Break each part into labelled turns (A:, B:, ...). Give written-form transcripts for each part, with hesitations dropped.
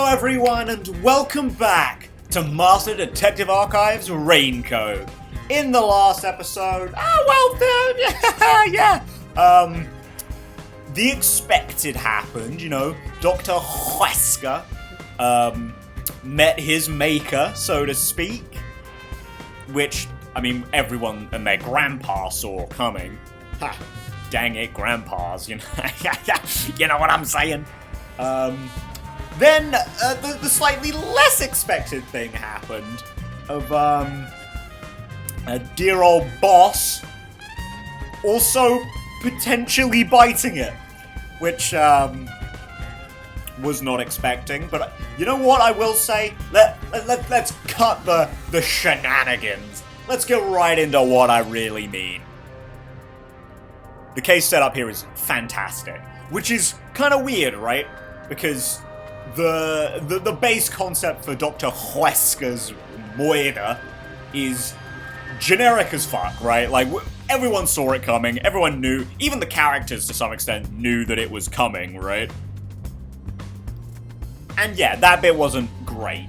A: everyone, and welcome back to Master Detective Archives Raincoat. In the last episode, the expected happened, Dr. Huesca, met his maker, so to speak, which, everyone and their grandpa saw coming. Ha, dang it, grandpas, you know what I'm saying? Then, the slightly less expected thing happened of, a dear old boss also potentially biting it, which, was not expecting, but you know what I will say? Let's cut the shenanigans. Let's get right into what I really mean. The case setup here is fantastic, which is kind of weird, right? Because the base concept for Dr. Huesca's Moeda is generic as fuck, right? Like, everyone saw it coming, everyone knew, even the characters to some extent knew that it was coming, right? And yeah, that bit wasn't great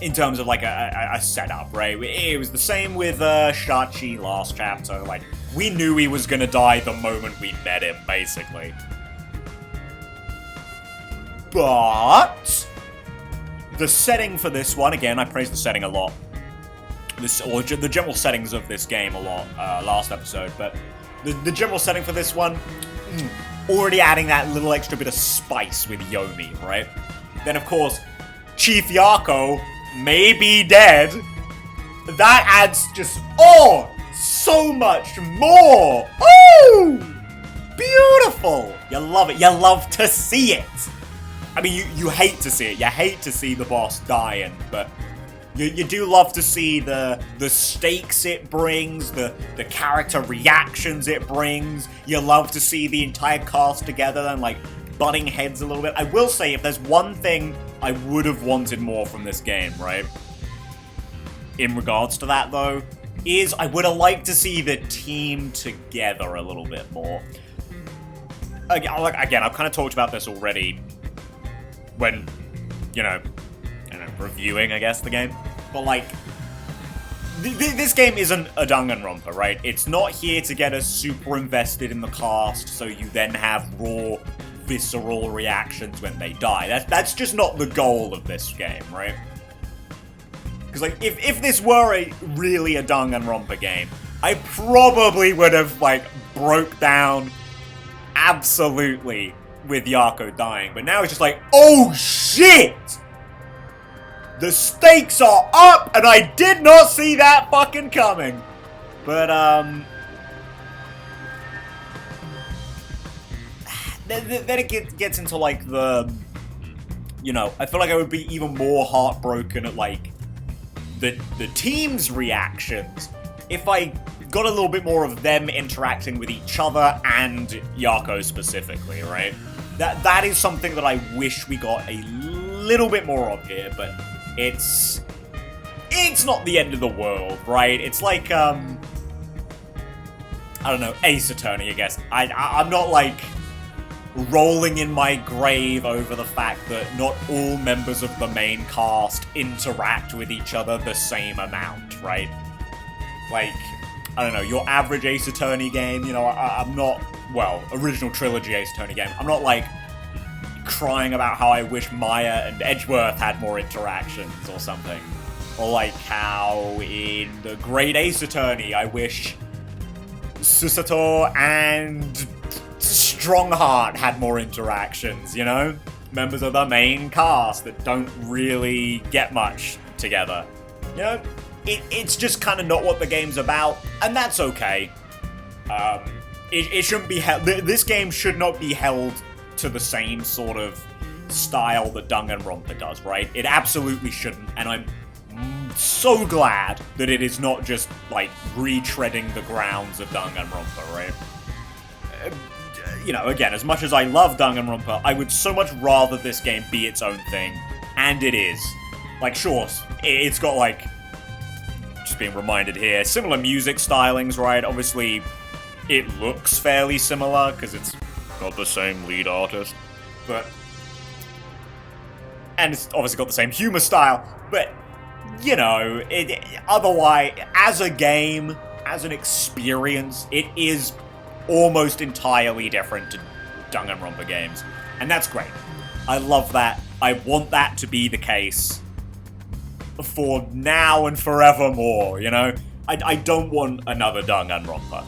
A: in terms of like a setup, right? It was the same with Shachi last chapter, like, we knew he was gonna die the moment we met him, basically. But the setting for this one, again, I praised the setting a lot. The general settings of this game a lot last episode, but the general setting for this one, already adding that little extra bit of spice with Yomi, right? Then, of course, Chief Yako may be dead. That adds just, so much more. Oh, beautiful. You love it. You love to see it. You hate to see it. You hate to see the boss dying, but you do love to see the stakes it brings, the character reactions it brings. You love to see the entire cast together and, like, butting heads a little bit. I will say, if there's one thing I would have wanted more from this game, right? In regards to that, though, is I would have liked to see the team together a little bit more. Again, I've kind of talked about this already when, reviewing, I guess, the game. But, like, this game isn't a Danganronpa, right? It's not here to get us super invested in the cast, so you then have raw, visceral reactions when they die. That's just not the goal of this game, right? Because, like, if this were really a Danganronpa game, I probably would have, like, broke down absolutely with Yako dying. But now it's just like, oh shit! The stakes are up, and I did not see that fucking coming. But, then it gets into, like, I feel like I would be even more heartbroken at, like, the team's reactions if I got a little bit more of them interacting with each other and Yako specifically, right? That is something that I wish we got a little bit more of here, but it's not the end of the world, right? It's like, I don't know, Ace Attorney, I guess. I'm not, like, rolling in my grave over the fact that not all members of the main cast interact with each other the same amount, right? Like, I don't know, your average Ace Attorney game, I'm not, original trilogy Ace Attorney game, I'm not, like, crying about how I wish Maya and Edgeworth had more interactions or something. Or like how in the Great Ace Attorney, I wish Susato and Strongheart had more interactions, Members of the main cast that don't really get much together. It's just kind of not what the game's about, and that's okay. It shouldn't be held. This game should not be held to the same sort of style that Danganronpa does, right? It absolutely shouldn't, and I'm so glad that it is not just, like, retreading the grounds of Danganronpa, right? Again, as much as I love Danganronpa, I would so much rather this game be its own thing, and it is. Like, sure, it's got, like, just being reminded here, similar music stylings, right? Obviously, it looks fairly similar, because it's got the same lead artist, but and it's obviously got the same humor style, but, you know, otherwise, as a game, as an experience, it is almost entirely different to Danganronpa games, and that's great. I love that. I want that to be the case for now and forevermore, you know? I don't want another Danganronpa.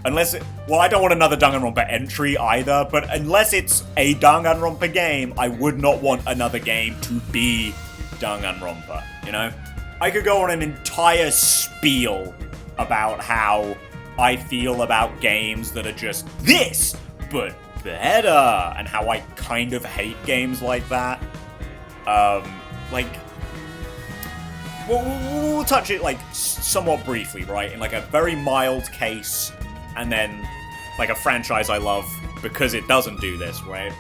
A: Unless it... Well, I don't want another Danganronpa entry either, but unless it's a Danganronpa game, I would not want another game to be Danganronpa, you know? I could go on an entire spiel about how I feel about games that are just this, but better, and how I kind of hate games like that. Like... We'll touch it, like, somewhat briefly, right? In, like, a very mild case, and then, like, a franchise I love because it doesn't do this, right?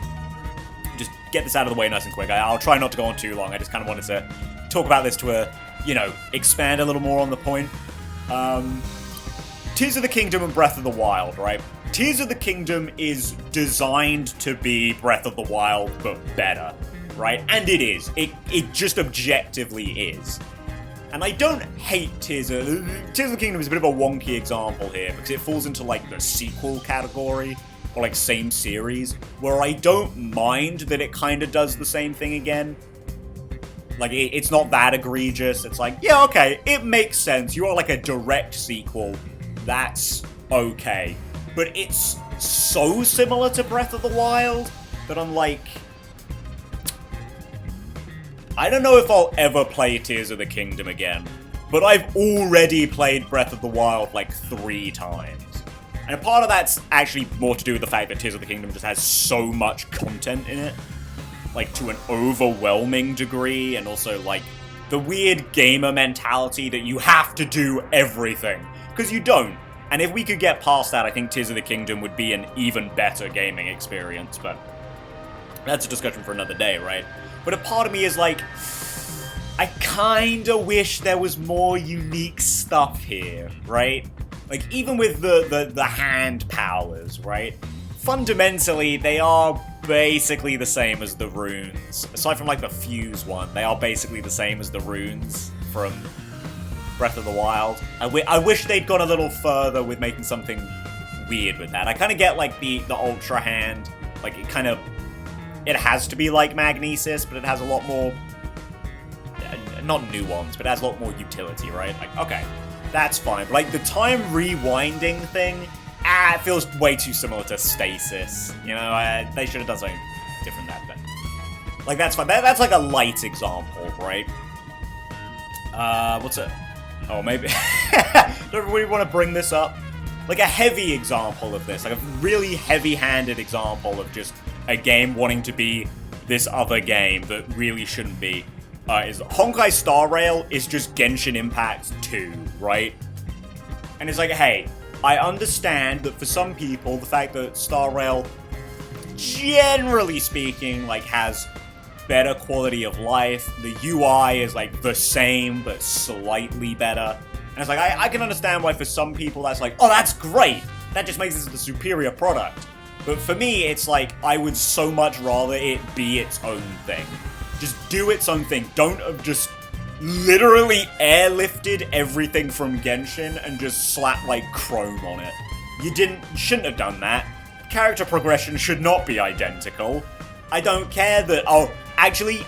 A: Just get this out of the way nice and quick. I'll try not to go on too long. I just kind of wanted to talk about this to, you know, expand a little more on the point. Tears of the Kingdom and Breath of the Wild, right? Tears of the Kingdom is designed to be Breath of the Wild, but better, right? And it is. It just objectively is. And I don't hate Tears of the Kingdom is a bit of a wonky example here, because it falls into, like, the sequel category, or, like, same series, where I don't mind that it kind of does the same thing again. Like, it's not that egregious. It's like, yeah, okay, it makes sense. You are, like, a direct sequel. That's okay. But it's so similar to Breath of the Wild that I'm like... I don't know if I'll ever play Tears of the Kingdom again, but I've already played Breath of the Wild like 3 times. And a part of that's actually more to do with the fact that Tears of the Kingdom just has so much content in it. Like, to an overwhelming degree, and also, like, the weird gamer mentality that you have to do everything. Because you don't. And if we could get past that, I think Tears of the Kingdom would be an even better gaming experience, but that's a discussion for another day, right? But a part of me is like, I kinda wish there was more unique stuff here, right? Like, even with the hand powers, right? Fundamentally, they are basically the same as the runes. Aside from, like, the fuse one, they are basically the same as the runes from Breath of the Wild. I wish they'd gone a little further with making something weird with that. I kind of get, like, the Ultra Hand, like, it has to be like Magnesis, but it has a lot more... not nuance, but it has a lot more utility, right? Like, okay, that's fine. But, like, the time rewinding thing, it feels way too similar to Stasis. You know, they should have done something different than that, but... Like, that's fine. That's, like, a light example, right? What's it? Oh, maybe... Don't really want to bring this up. Like, a heavy example of this. Like, a really heavy-handed example of just... a game wanting to be this other game that really shouldn't be, is Honkai Star Rail is just Genshin Impact 2, right? And it's like, hey, I understand that for some people, the fact that Star Rail, generally speaking, like, has better quality of life, the UI is, like, the same, but slightly better. And it's like, I can understand why for some people that's like, oh, that's great! That just makes this the superior product. But for me, it's like, I would so much rather it be its own thing. Just do its own thing. Don't have just literally airlifted everything from Genshin and just slap, like, Chrome on it. You shouldn't have done that. Character progression should not be identical. I don't care that, oh, actually,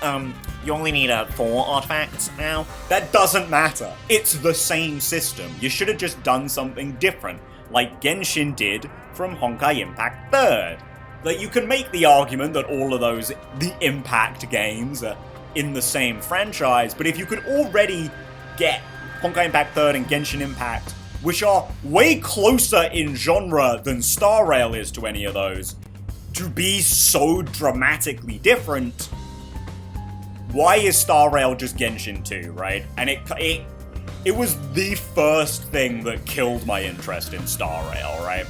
A: you only need 4 artifacts now. That doesn't matter. It's the same system. You should have just done something different, like Genshin did from Honkai Impact 3rd. Like, you can make the argument that all of those, the Impact games, are in the same franchise, but if you could already get Honkai Impact 3rd and Genshin Impact, which are way closer in genre than Star Rail is to any of those, to be so dramatically different, why is Star Rail just Genshin 2, right? And it was the first thing that killed my interest in Star Rail, right?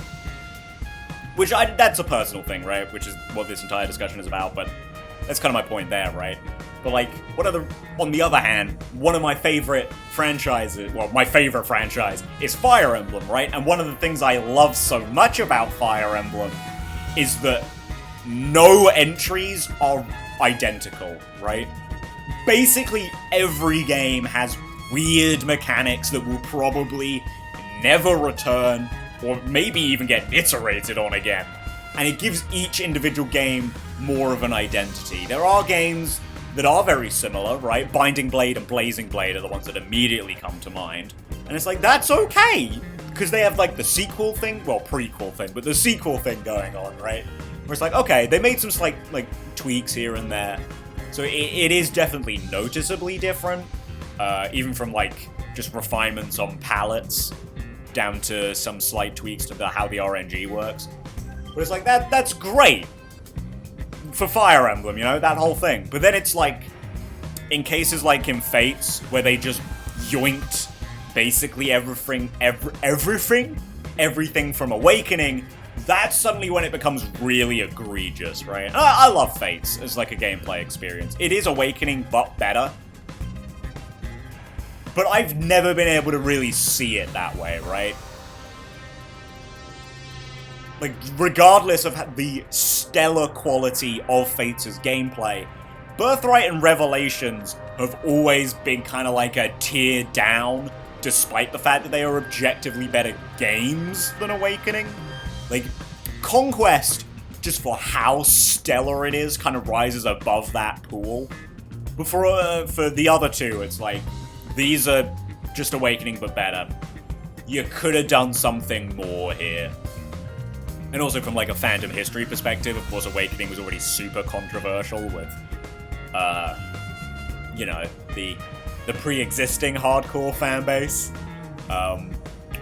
A: Which, that's a personal thing, right? Which is what this entire discussion is about, but that's kind of my point there, right? But, like, on the other hand, one of my favorite franchises, well, my favorite franchise is Fire Emblem, right? And one of the things I love so much about Fire Emblem is that no entries are identical, right? Basically, every game has weird mechanics that will probably never return, or maybe even get iterated on again. And it gives each individual game more of an identity. There are games that are very similar, right? Binding Blade and Blazing Blade are the ones that immediately come to mind. And it's like, that's okay! Because they have, like, the sequel thing, well, prequel thing, but the sequel thing going on, right? Where it's like, okay, they made some slight, like, tweaks here and there. So it is definitely noticeably different, even from, like, just refinements on palettes down to some slight tweaks to how the RNG works. But it's like, that's great for Fire Emblem, you know, that whole thing. But then it's like, in cases like in Fates, where they just yoinked basically everything from Awakening, that's suddenly when it becomes really egregious, right? I love Fates as like a gameplay experience. It is Awakening, but better. But I've never been able to really see it that way, right? Like, regardless of the stellar quality of Fates' gameplay, Birthright and Revelations have always been kind of like a tier down, despite the fact that they are objectively better games than Awakening. Like, Conquest, just for how stellar it is, kind of rises above that pool. But for the other two, it's like, these are just Awakening but better. You could have done something more here. And also from like a fandom history perspective, of course Awakening was already super controversial with, you know, the pre-existing hardcore fanbase.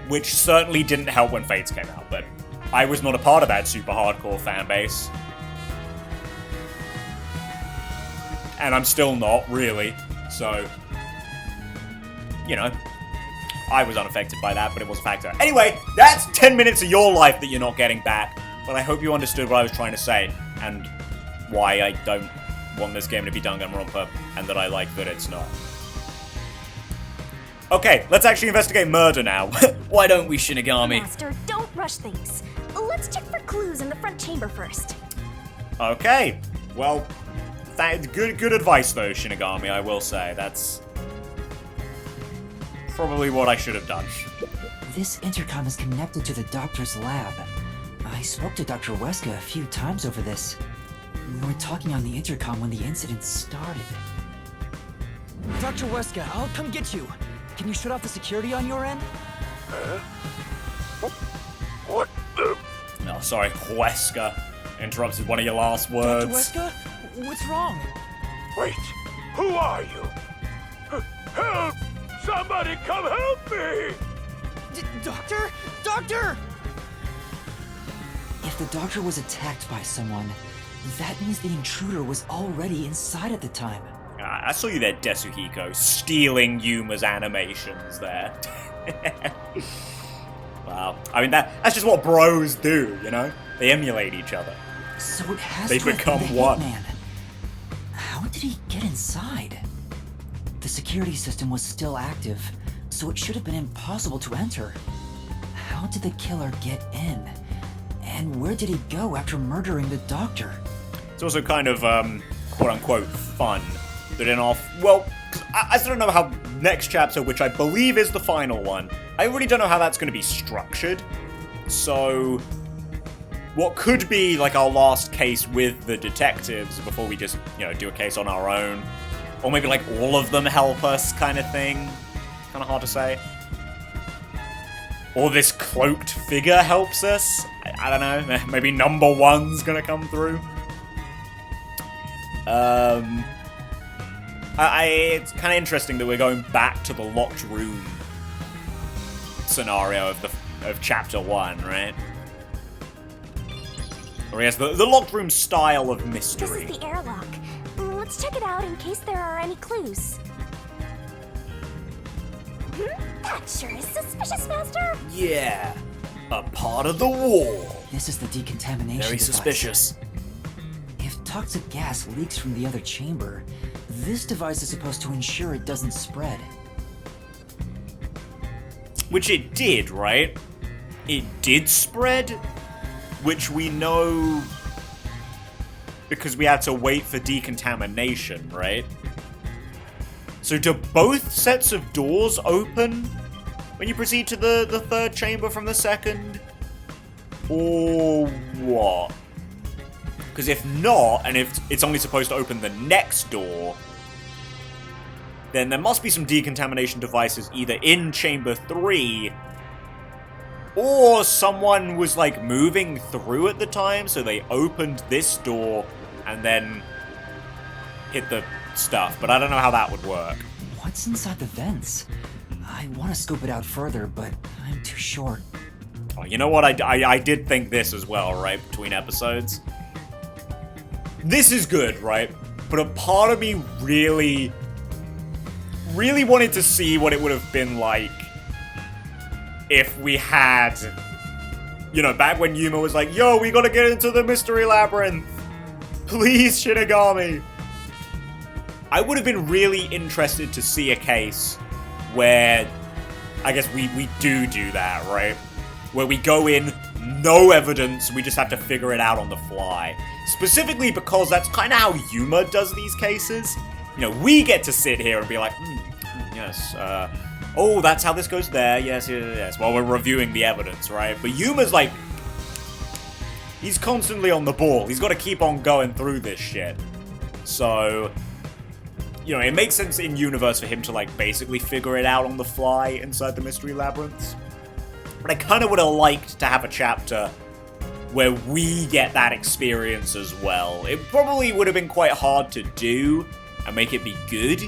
A: Which certainly didn't help when Fates came out, but I was not a part of that super hardcore fanbase. And I'm still not, really. So, you know, I was unaffected by that, but it was a factor. Anyway, that's 10 minutes of your life that you're not getting back. But I hope you understood what I was trying to say, and why I don't want this game to be Danganronpa, and that I like that it's not. Okay, let's actually investigate murder now. Why don't we, Shinigami?
B: Master, don't rush things. Let's check for clues in the front chamber first.
A: Okay, well, good advice though, Shinigami, I will say. That's probably what I should have done.
C: This intercom is connected to the doctor's lab. I spoke to Dr. Weska a few times over this. We were talking on the intercom when the incident started.
D: Dr. Weska, I'll come get you. Can you shut off the security on your end?
E: What the?
A: No, sorry, Weska interrupted one of your last words.
D: Dr. Weska? What's wrong?
E: Wait, who are you? Help! Somebody come help me!
D: Doctor? Doctor!
C: If the doctor was attacked by someone, that means the intruder was already inside at the time.
A: I saw you there, Desuhiko, stealing Yuma's animations there. Wow. I mean, that's just what bros do, you know? They emulate each other.
C: So it has
A: They
C: to have
A: become
C: been the
A: one.
C: Hitman. How did he get inside? The security system was still active, so it should have been impossible to enter. How did the killer get in? And where did he go after murdering the doctor?
A: It's also kind of, quote-unquote, fun. That in off. Well, I still don't know how next chapter, which I believe is the final one, I really don't know how that's going to be structured. So, what could be like our last case with the detectives before we just, you know, do a case on our own, or maybe like all of them help us kind of thing. Kind of hard to say. Or this cloaked figure helps us. I don't know. Maybe number one's gonna come through. It's kind of interesting that we're going back to the locked room scenario of chapter 1, right? Or yes, the locked room style of mystery.
B: This is the airlock. Let's check it out in case there are any clues. That sure is suspicious, Master.
A: Yeah, a part of the wall.
C: This is the decontamination
A: Very
C: device.
A: suspicious.
C: If toxic gas leaks from the other chamber, this device is supposed to ensure it doesn't spread.
A: Which it did, right? It did spread, which we know because we had to wait for decontamination, right? So do both sets of doors open when you proceed to the third chamber from the second? Or what? Because if not, and if it's only supposed to open the next door, then there must be some decontamination devices either in chamber 3, or someone was, like, moving through at the time, so they opened this door and then hit the stuff. But I don't know how that would work.
C: What's inside the vents? I want to scope it out further, but I'm too short.
A: Oh, you know what? I did think this as well, right? Between episodes. This is good, right? But a part of me really wanted to see what it would have been like if we had, you know, back when Yuma was like, yo, we gotta get into the mystery labyrinth. Please, Shinigami. I would have been really interested to see a case where, I guess we do that, right? Where we go in, no evidence, we just have to figure it out on the fly. Specifically because that's kind of how Yuma does these cases. You know, we get to sit here and be like, yes, oh, that's how this goes there, yes, while we're reviewing the evidence, right? But Yuma's like, he's constantly on the ball. He's got to keep on going through this shit. So, you know, it makes sense in universe for him to, like, basically figure it out on the fly inside the mystery labyrinths. But I kind of would have liked to have a chapter where we get that experience as well. It probably would have been quite hard to do and make it be good.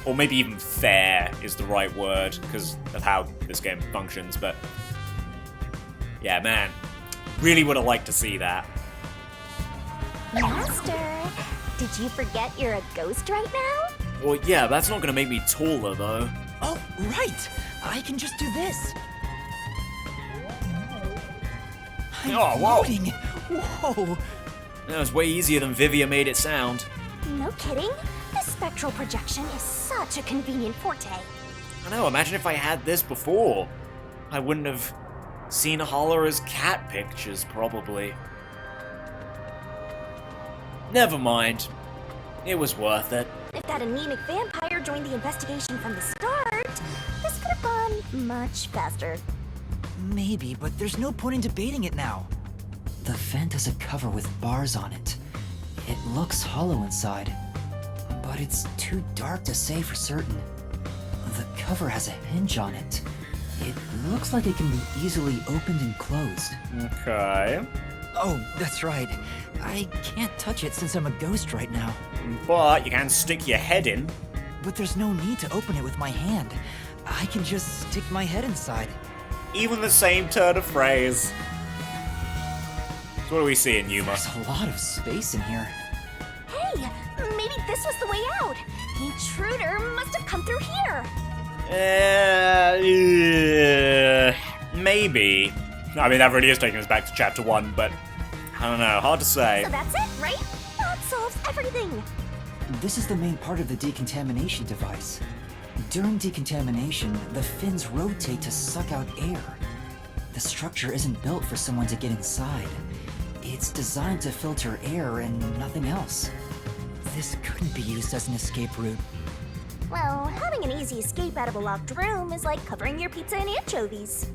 A: Or maybe even fair is the right word, because of how this game functions, but yeah, man. Really would have liked to see that.
B: Master, did you forget you're a ghost right now?
A: Well, yeah, that's not going to make me taller, though.
D: Oh, right! I can just do this.
A: Oh, whoa!
D: Floating. Whoa!
A: That was way easier than Vivia made it sound.
B: No kidding. This spectral projection is such a convenient forte.
A: I know, imagine if I had this before. I wouldn't have seen Hollow's cat pictures, probably. Never mind. It was worth it.
B: If that anemic vampire joined the investigation from the start, this could have gone much faster.
D: Maybe, but there's no point in debating it now.
C: The vent has a cover with bars on it. It looks hollow inside, but it's too dark to say for certain. The cover has a hinge on it. It looks like it can be easily opened and closed.
A: Okay.
D: Oh, that's right. I can't touch it since I'm a ghost right now.
A: But you can stick your head in.
D: But there's no need to open it with my hand. I can just stick my head inside.
A: Even the same turn of phrase. So what do we see in Yuma?
C: There's a lot of space in here.
B: Hey, maybe this was the way out. The intruder must have come through here.
A: Maybe. I mean, that really is taking us back to chapter 1, but I don't know. Hard to say.
B: So that's it, right? That solves everything.
C: This is the main part of the decontamination device. During decontamination, the fins rotate to suck out air. The structure isn't built for someone to get inside. It's designed to filter air and nothing else.
D: This couldn't be used as an escape route.
B: Well, having an easy escape out of a locked room is like covering your pizza in anchovies.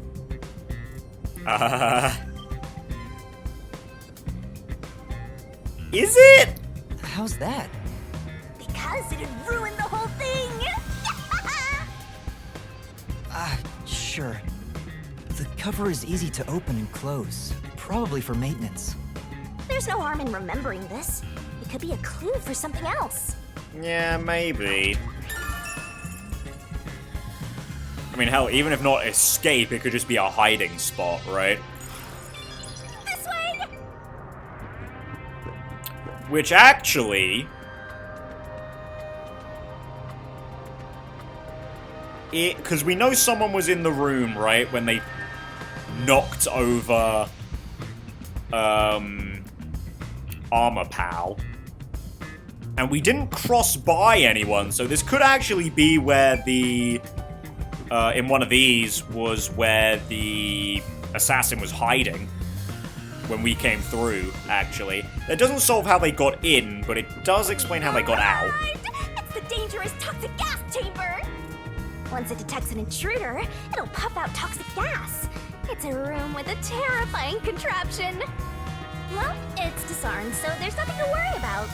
A: Is it?
D: How's that?
B: Because it'd ruin the whole thing.
D: Sure. The cover is easy to open and close, probably for maintenance.
B: There's no harm in remembering this. It could be a clue for something else.
A: Yeah, maybe. I mean, hell, even if not escape, it could just be a hiding spot, right?
B: This way!
A: Which actually... Because we know someone was in the room, right, when they knocked over Armor Pal. And we didn't cross by anyone, so this could actually be where the... in one of these was where the assassin was hiding. when we came through, actually. That doesn't solve how they got in, but it does explain how they got out.
B: Arrived! It's the dangerous toxic gas chamber! Once it detects an intruder, it'll puff out toxic gas. It's a room with a terrifying contraption. Well, it's disarmed, so there's nothing to worry about.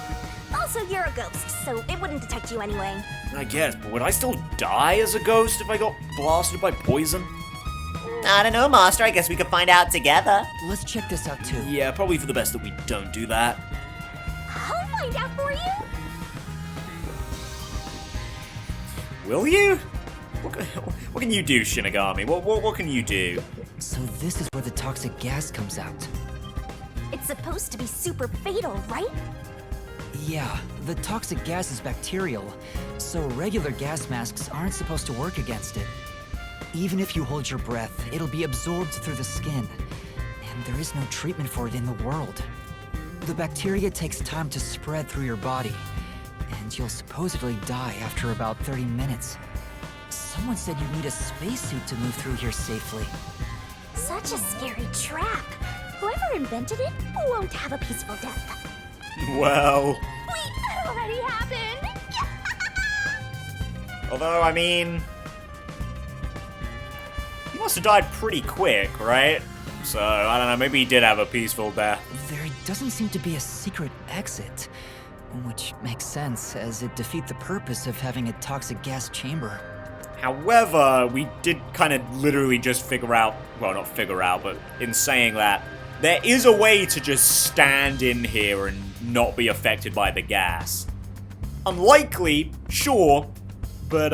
B: Also, you're a ghost, so it wouldn't detect you anyway.
A: I guess, but would I still die as a ghost if I got blasted by poison?
F: I don't know, Master. I guess we could find out together.
C: Let's check this out too.
A: Yeah, probably for the best that we don't do that.
B: I'll find out for you.
A: Will you? What can you do, Shinigami? What can you do?
C: So this is where the toxic gas comes out.
B: It's supposed to be super fatal, right?
C: Yeah, the toxic gas is bacterial, so regular gas masks aren't supposed to work against it. Even if you hold your breath, it'll be absorbed through the skin, and there is no treatment for it in the world. The bacteria takes time to spread through your body, and you'll supposedly die after about 30 minutes. Someone said you need a spacesuit to move through here safely.
B: Such a scary trap. Whoever invented it won't have a peaceful death.
A: Well,
B: Wait, that already happened!
A: although, I mean... He must have died pretty quick, right? So, I don't know, maybe he did have a peaceful death.
C: There doesn't seem to be a secret exit, which makes sense as it defeats the purpose of having a toxic gas chamber.
A: However, we did kind of literally just figure out, well, not figure out, but in saying that, there is a way to just stand in here and not be affected by the gas. Unlikely, sure, but,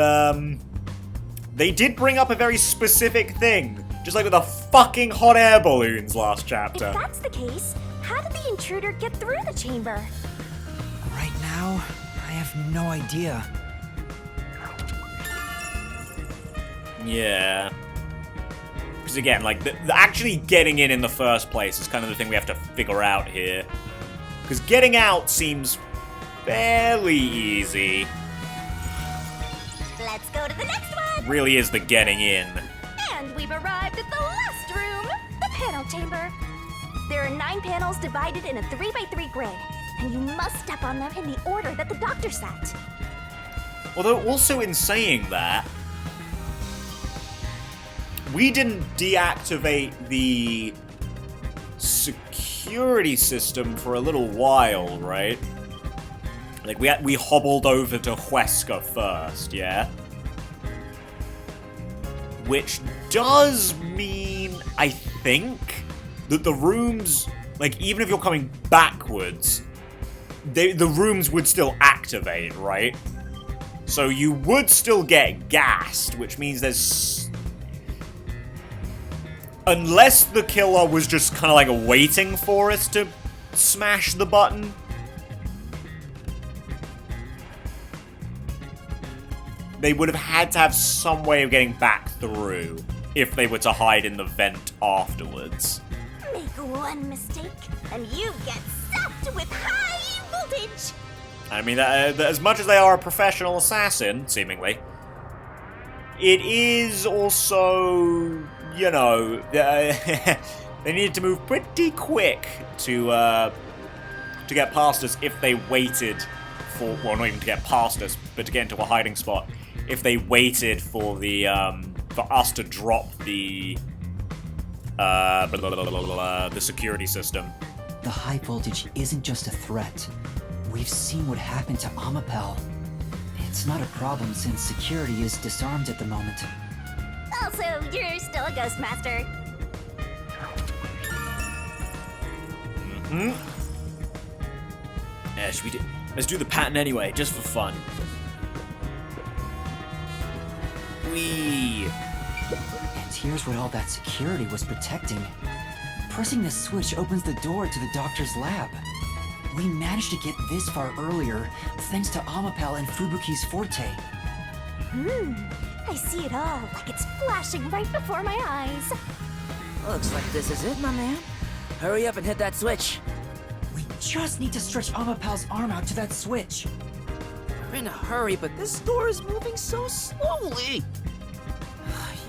A: they did bring up a very specific thing, just like with the fucking hot air balloons last chapter.
B: If that's the case, how did the intruder get through the chamber?
C: Right now, I have no idea.
A: Yeah. Because again, like, the actually getting in the first place is kind of the thing we have to figure out here. Because getting out seems fairly easy.
B: Let's go to the next one!
A: Really is the getting in.
B: And we've arrived at the last room, the panel chamber. There are 9 panels divided in a 3x3 grid, and you must step on them in the order that the doctor set.
A: Although, also in saying that, we didn't deactivate the security system for a little while, right? Like, we hobbled over to Huesca first, yeah? Which does mean, I think, that the rooms, like, even if you're coming backwards, the rooms would still activate, right? So you would still get gassed, which means there's... Unless the killer was just kind of like waiting for us to smash the button. They would have had to have some way of getting back through if they were to hide in the vent afterwards.
B: Make one mistake, and you get zapped with high voltage!
A: I mean, as much as they are a professional assassin, seemingly, it is also, you know, they needed to move pretty quick to get past us if they waited for, well, not even to get past us, but to get into a hiding spot. If they waited for the, for us to drop the security system.
C: The high voltage isn't just a threat. We've seen what happened to Amapel. It's not a problem since security is disarmed at the moment.
B: Also, you're still a ghost master.
A: Yeah, let's do the pattern anyway, just for fun. Whee!
C: And here's what all that security was protecting. Pressing this switch opens the door to the doctor's lab. We managed to get this far earlier, thanks to Amapel and Fubuki's forte.
B: I see it all, like it's flashing right before my eyes.
G: Looks like this is it, my man. Hurry up and hit that switch.
C: We just need to stretch Amapel's arm out to that switch.
G: We're in a hurry, but this door is moving so slowly.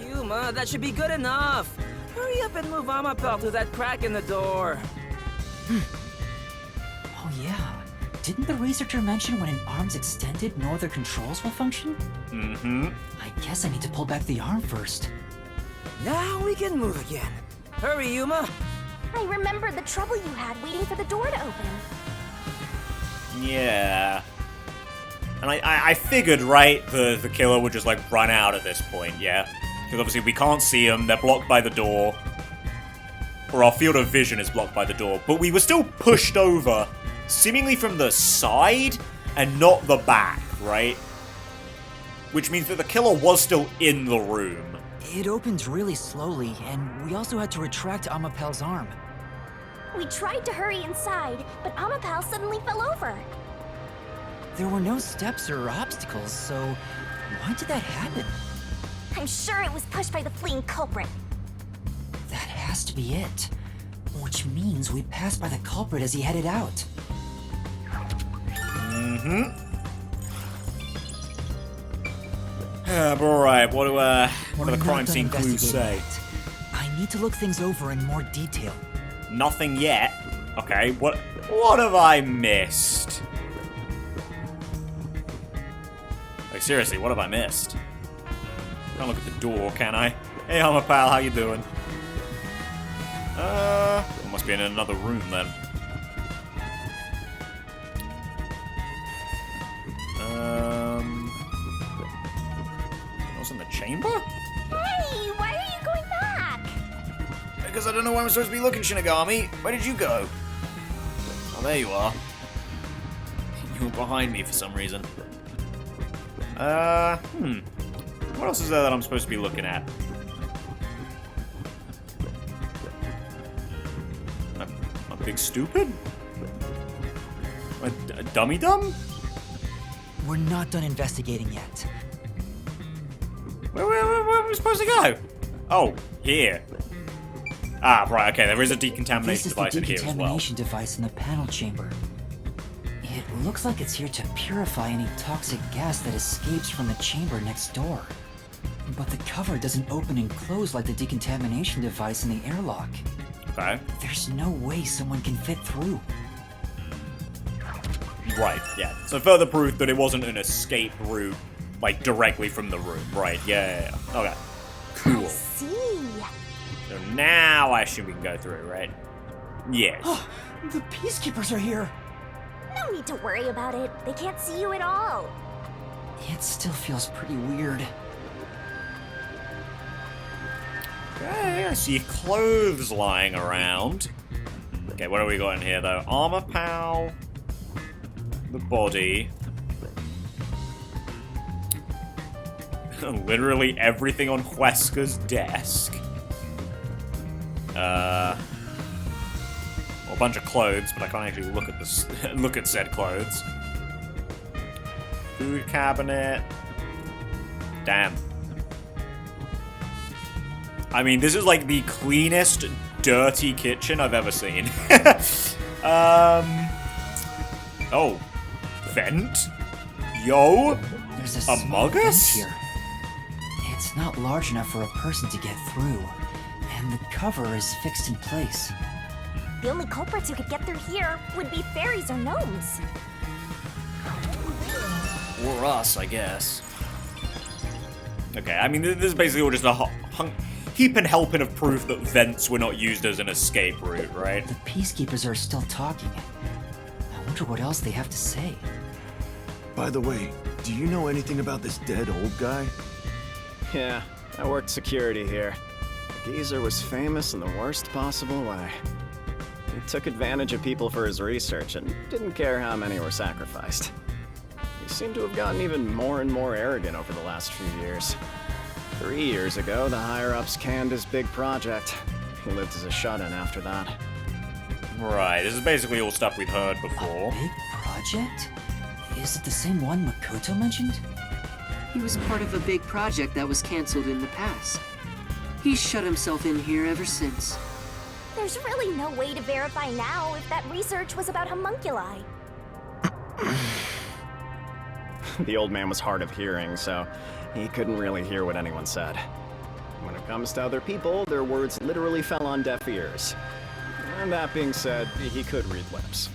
G: Yuma, that should be good enough. Hurry up and move Amapel through that crack in the door.
C: Oh yeah. Didn't the researcher mention when an arm's extended, no other controls will function?
A: Mm-hmm.
C: I guess I need to pull back the arm first.
D: Now we can move again. Hurry, Yuma.
B: I remember the trouble you had waiting for the door to open.
A: Yeah. And I figured, right, the killer would just, like, run out at this point, yeah? Because obviously we can't see them, they're blocked by the door. Or our field of vision is blocked by the door. But we were still pushed over, seemingly from the side, and not the back, right? Which means that the killer was still in the room.
D: It opened really slowly, and we also had to retract Amapel's arm.
B: We tried to hurry inside, but Amapal suddenly fell over.
D: There were no steps or obstacles, so why did that happen?
B: I'm sure it was pushed by the fleeing culprit.
C: That has to be it. Which means we passed by the culprit as he headed out.
A: Mm-hmm. But alright, what do the crime scene clues say?
D: I need to look things over in more detail.
A: Nothing yet. Okay, what have I missed? Like, seriously, what have I missed? Can't look at the door, can I? Hey, I'm a pal, how you doing? It must be in another room, then. What's in the chamber?
B: Hey, why are you going back?
A: Because I don't know where I'm supposed to be looking, Shinigami. Where did you go? Oh, there you are. You were behind me for some reason. What else is there that I'm supposed to be looking at? A big stupid? A dummy dumb?
D: We're not done investigating yet.
A: Where are we supposed to go? Oh, here. Ah, right, okay, there is a decontamination device in here as well.
C: Decontamination device in the panel chamber. It looks like it's here to purify any toxic gas that escapes from the chamber next door. But the cover doesn't open and close like the decontamination device in the airlock.
A: Okay.
C: There's no way someone can fit through.
A: Right, yeah. So further proof that it wasn't an escape route, like, directly from the room. Right, yeah. Okay. Cool.
B: I see.
A: So now I assume we can go through, right? Yes.
C: The peacekeepers are here!
B: No need to worry about it. They can't see you at all.
C: It still feels pretty weird.
A: Okay, I see clothes lying around. Okay, what do we got in here, though? Armor pal. The body. Literally everything on Huesca's desk. A bunch of clothes, but I can't actually look at this. Look at said clothes. Food cabinet. Damn. I mean, this is like the cleanest, dirty kitchen I've ever seen. Oh, vent. Yo.
C: There's a small
A: Among
C: vent
A: Us?
C: here. It's not large enough for a person to get through, and the cover is fixed in place.
B: The only culprits who could get through here would be fairies or gnomes.
A: Or us, I guess. Okay, I mean, this is basically all just a heap and helping of proof that vents were not used as an escape route, right?
C: The peacekeepers are still talking. I wonder what else they have to say.
H: By the way, do you know anything about this dead old guy?
I: Yeah, I worked security here. The geezer was famous in the worst possible way. He took advantage of people for his research and didn't care how many were sacrificed. He seemed to have gotten even more and more arrogant over the last few years. 3 years ago, the higher-ups canned his big project. He lived as a shut-in after that.
A: Right, this is basically all stuff we've heard before.
C: Big project? Is it the same one Makoto mentioned?
J: He was part of a big project that was cancelled in the past. He's shut himself in here ever since.
B: There's really no way to verify now if that research was about homunculi.
I: The old man was hard of hearing, so he couldn't really hear what anyone said. When it comes to other people, their words literally fell on deaf ears. And that being said, he could read lips.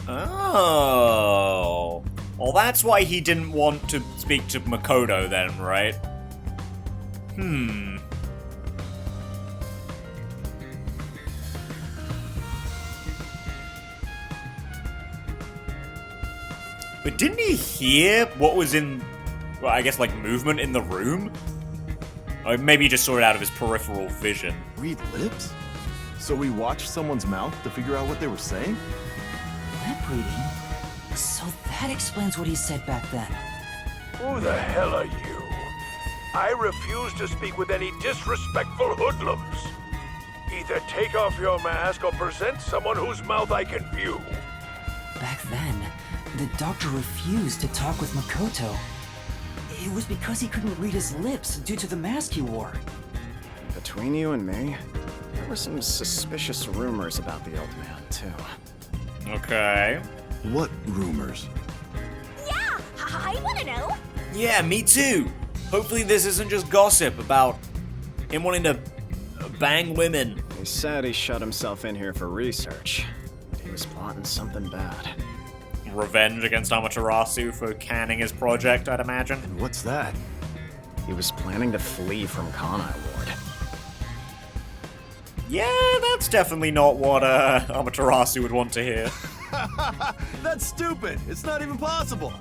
A: Oh. Well, that's why he didn't want to speak to Makoto then, right? But didn't he hear what was in, well, I guess, like, movement in the room? Or maybe he just saw it out of his peripheral vision.
H: Read lips? So we watched someone's mouth to figure out what they were saying?
C: Lip reading? So that explains what he said back then.
E: Who the hell are you? I refuse to speak with any disrespectful hoodlums. Either take off your mask or present someone whose mouth I can view.
C: Back then, the doctor refused to talk with Makoto. It was because he couldn't read his lips due to the mask he wore.
I: Between you and me, there were some suspicious rumors about the old man, too.
A: Okay.
H: What rumors?
B: Yeah, I want to know.
A: Yeah, me too. Hopefully this isn't just gossip about him wanting to bang women.
I: He said he shut himself in here for research. He was plotting something bad.
A: Revenge against Amaterasu for canning his project, I'd imagine.
H: And what's that?
I: He was planning to flee from Kanai Ward.
A: Yeah, that's definitely not what Amaterasu would want to hear.
H: That's stupid. It's not even possible.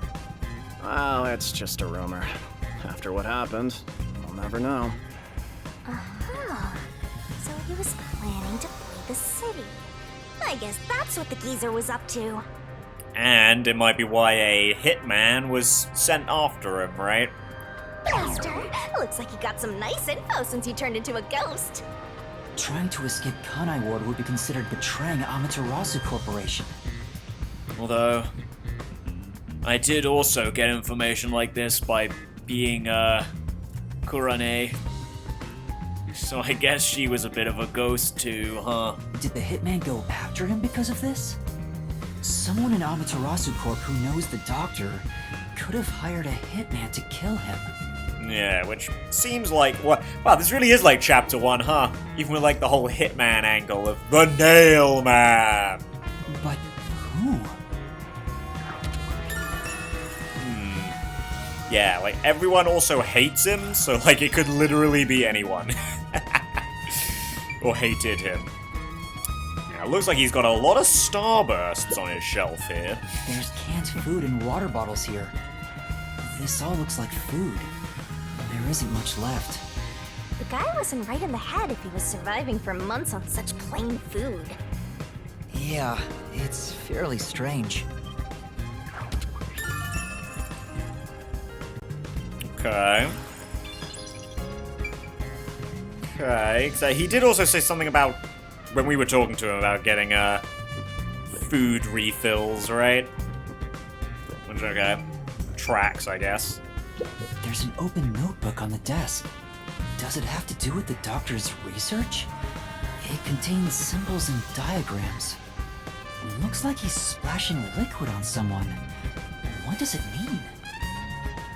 I: Well, it's just a rumor. After what happened, we'll never know.
B: Uh-huh. So he was planning to flee the city. I guess that's what the geezer was up to.
A: And it might be why a hitman was sent after him, right?
B: Blaster! Looks like he got some nice info since he turned into a ghost.
C: Trying to escape Kanai Ward would be considered betraying Amaterasu Corporation.
A: Although, I did also get information like this by being, Kurane. So I guess she was a bit of a ghost too, huh?
C: Did the hitman go after him because of this? Someone in Amaterasu Corp who knows the doctor could have hired a hitman to kill him.
A: Yeah, which seems like what? Wow, this really is like Chapter 1, huh? Even with like the whole hitman angle of the Nail Man.
C: But who?
A: Yeah, like everyone also hates him, so like it could literally be anyone. Or hated him. Yeah, it looks like he's got a lot of starbursts on his shelf here.
C: There's canned food and water bottles here. This all looks like food. There isn't much left.
B: The guy wasn't right in the head if he was surviving for months on such plain food.
C: Yeah, it's fairly strange.
A: Okay. Okay, so he did also say something about, when we were talking to him, about getting, food refills, right? Which, okay. Tracks, I guess.
C: There's an open notebook on the desk. Does it have to do with the doctor's research? It contains symbols and diagrams. Looks like he's splashing liquid on someone. What does it mean?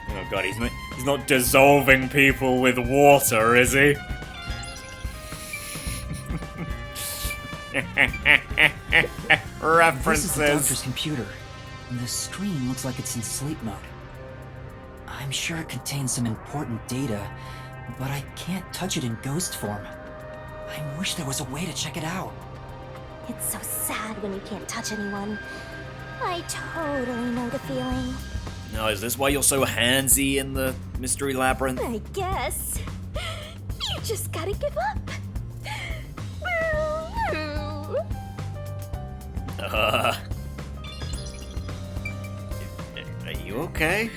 A: Oh god, he's not dissolving people with water, is he? References.
C: This is the doctor's computer. The screen looks like it's in sleep mode. I'm sure it contains some important data, but I can't touch it in ghost form. I wish there was a way to check it out.
B: It's so sad when you can't touch anyone. I totally know the feeling.
A: Now, is this why you're so handsy in the mystery labyrinth?
B: I guess. You just gotta give up.
A: Are you okay?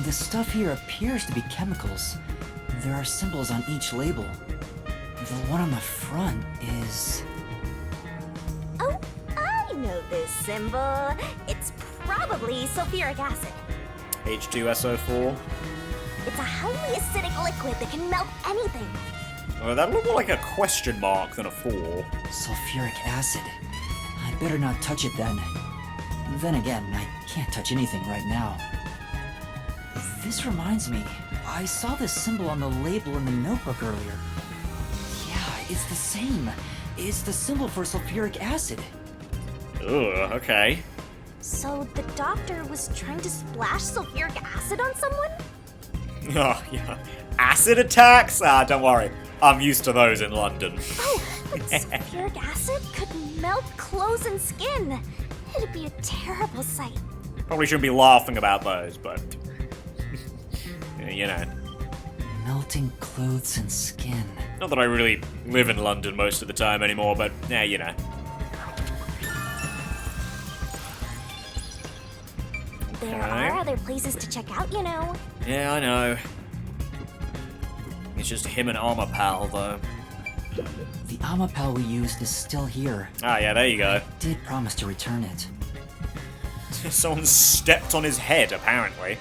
C: The stuff here appears to be chemicals. There are symbols on each label. The one on the front is...
B: Oh, I know this symbol. It's probably sulfuric acid.
A: H2SO4?
B: It's a highly acidic liquid that can melt anything.
A: Oh, that looked more like a question mark than a 4.
C: sulfuric acid. I better not touch it then. Then again, I can't touch anything right now. This reminds me, I saw this symbol on the label in the notebook earlier. Yeah, it's the same. It's the symbol for sulfuric acid.
A: Ugh, okay.
B: So the doctor was trying to splash sulfuric acid on someone?
A: Oh, yeah. Acid attacks? Ah, don't worry. I'm used to those in London.
B: Oh, but sulfuric acid could melt clothes and skin. It'd be a terrible sight.
A: Probably shouldn't be laughing about those, but... you know.
C: Melting clothes and skin.
A: Not that I really live in London most of the time anymore, but, yeah, you know.
B: There are other places to check out, you know.
A: Yeah, I know. It's just him and Armor Pal, though.
C: The Amapel we used is still here.
A: Ah, yeah, there you go.
C: I did promise to return it.
A: Someone stepped on his head, apparently.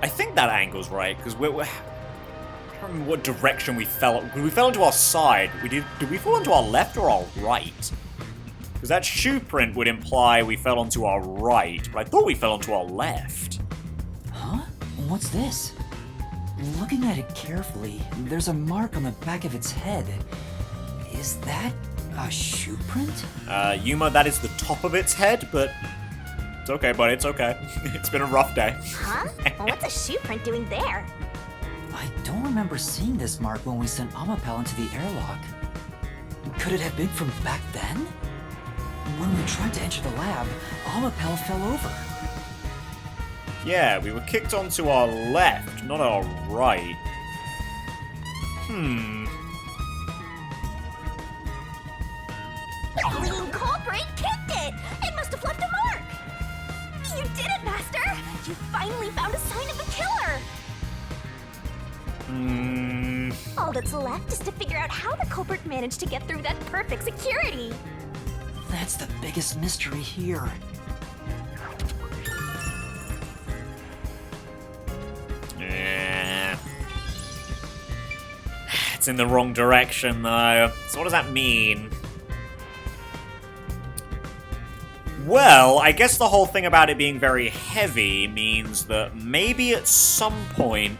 A: I think that angle's right, because we're... I don't remember what direction we fell. We fell into our side. Did we fall into our left or our right? Because that shoe print would imply we fell onto our right, but I thought we fell onto our left.
C: Huh? What's this? Looking at it carefully, there's a mark on the back of its head. Is that a shoe print?
A: Yuma, that is the top of its head, but... It's okay, buddy, it's okay. It's been a rough day.
B: Huh? What's a shoe print doing there?
C: I don't remember seeing this mark when we sent Amapel into the airlock. Could it have been from back then? When we tried to enter the lab, Amapel fell over.
A: Yeah, we were kicked onto our left, not our right.
B: Clean culprit kicked it! It must have left a mark! You did it, Master! You finally found a sign of the killer! All that's left is to figure out how the culprit managed to get through that perfect security.
C: That's the biggest mystery here.
A: Yeah. It's in the wrong direction, though. So what does that mean? Well, I guess the whole thing about it being very heavy means that maybe at some point...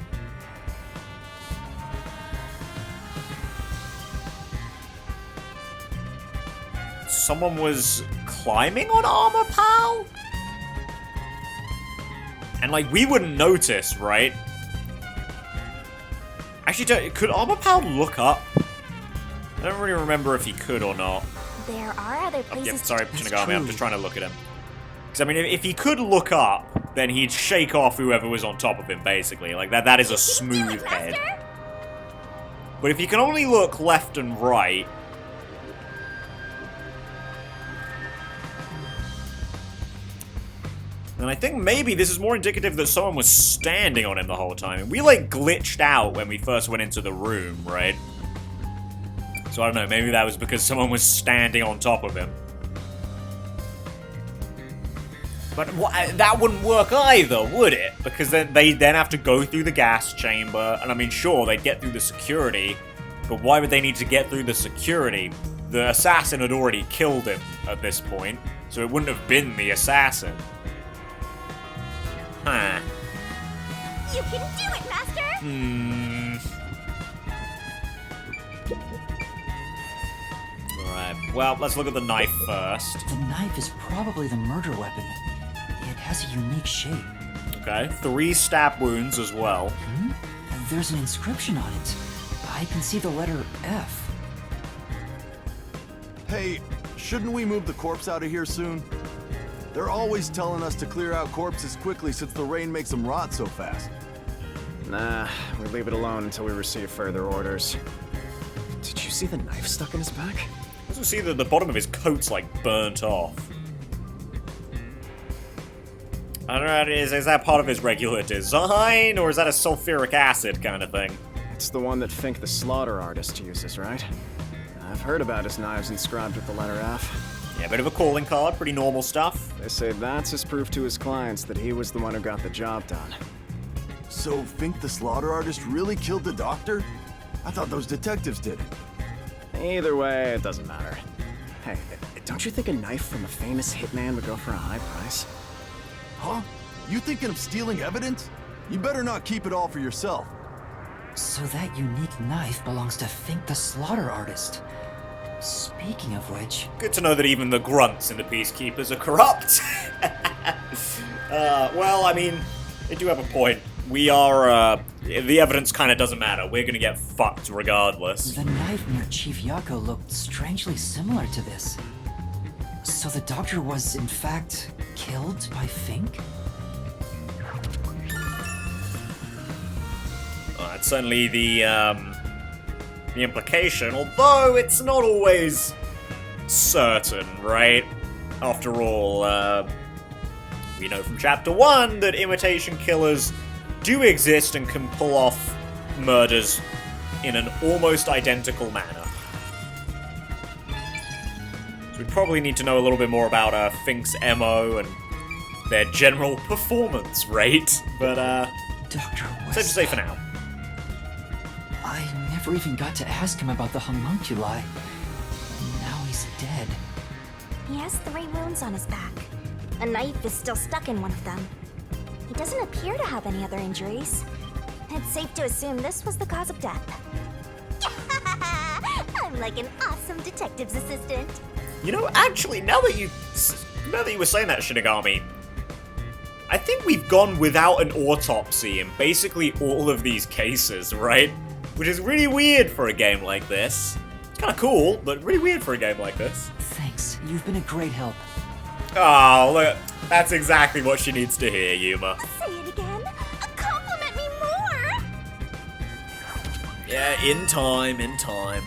A: someone was climbing on Armor Pal? And, like, we wouldn't notice, right? Actually, could Armor Pal look up? I don't really remember if he could or not.
B: There are other places.
A: Yep, sorry, Shinigami, I'm just trying to look at him. Because, I mean, if he could look up, then he'd shake off whoever was on top of him, basically. Like, that is a smooth head. But if he can only look left and right... then I think maybe this is more indicative that someone was standing on him the whole time. And we, like, glitched out when we first went into the room, right? So I don't know, maybe that was because someone was standing on top of him. But that wouldn't work either, would it? Because they'd then have to go through the gas chamber, and I mean, sure, they'd get through the security, but why would they need to get through the security? The assassin had already killed him at this point, so it wouldn't have been the assassin. Huh.
B: You can do it, Master!
A: Alright, well, let's look at the knife first.
C: The knife is probably the murder weapon. It has a unique shape.
A: Okay, 3 stab wounds as well.
C: There's an inscription on it. I can see the letter F.
H: Hey, shouldn't we move the corpse out of here soon? They're always telling us to clear out corpses quickly since the rain makes them rot so fast.
I: Nah, we leave it alone until we receive further orders. Did you see the knife stuck in his back?
A: You also see that the bottom of his coat's, like, burnt off. I don't know, is that part of his regular design, or is that a sulfuric acid kind of thing?
I: It's the one that Fink the slaughter artist uses, right? I've heard about his knives inscribed with the letter F.
A: Yeah, bit of a calling card, pretty normal stuff.
I: They say that's his proof to his clients that he was the one who got the job done.
H: So Fink the slaughter artist really killed the doctor? I thought those detectives did it.
I: Either way, it doesn't matter. Hey, don't you think a knife from a famous hitman would go for a high price?
H: Huh? You thinking of stealing evidence? You better not keep it all for yourself.
C: So that unique knife belongs to Fink the Slaughter Artist. Speaking of which...
A: Good to know that even the grunts in the Peacekeepers are corrupt. Well, I mean, they do have a point. We are, the evidence kind of doesn't matter. We're gonna get fucked regardless.
C: The knife near Chief Yako looked strangely similar to this. So the doctor was, in fact, killed by Fink?
A: That's certainly the implication, although it's not always certain, right? After all, we know from Chapter 1 that imitation killers do exist and can pull off murders in an almost identical manner. So we probably need to know a little bit more about Fink's MO and their general performance rate, but
C: Dr. West...
A: safe to say for now.
C: I never even got to ask him about the homunculi. Now he's dead.
B: He has 3 wounds on his back. A knife is still stuck in one of them. He doesn't appear to have any other injuries. It's safe to assume this was the cause of death. I'm like an awesome detective's assistant.
A: You know, actually, now that you were saying that, Shinigami, I think we've gone without an autopsy in basically all of these cases, right? Which is really weird for a game like this. It's kind of cool, but really weird for a game like this.
C: Thanks, you've been a great help.
A: Oh, look, that's exactly what she needs to hear, Yuma.
B: Say it again. Compliment me more.
A: Yeah, in time, in time.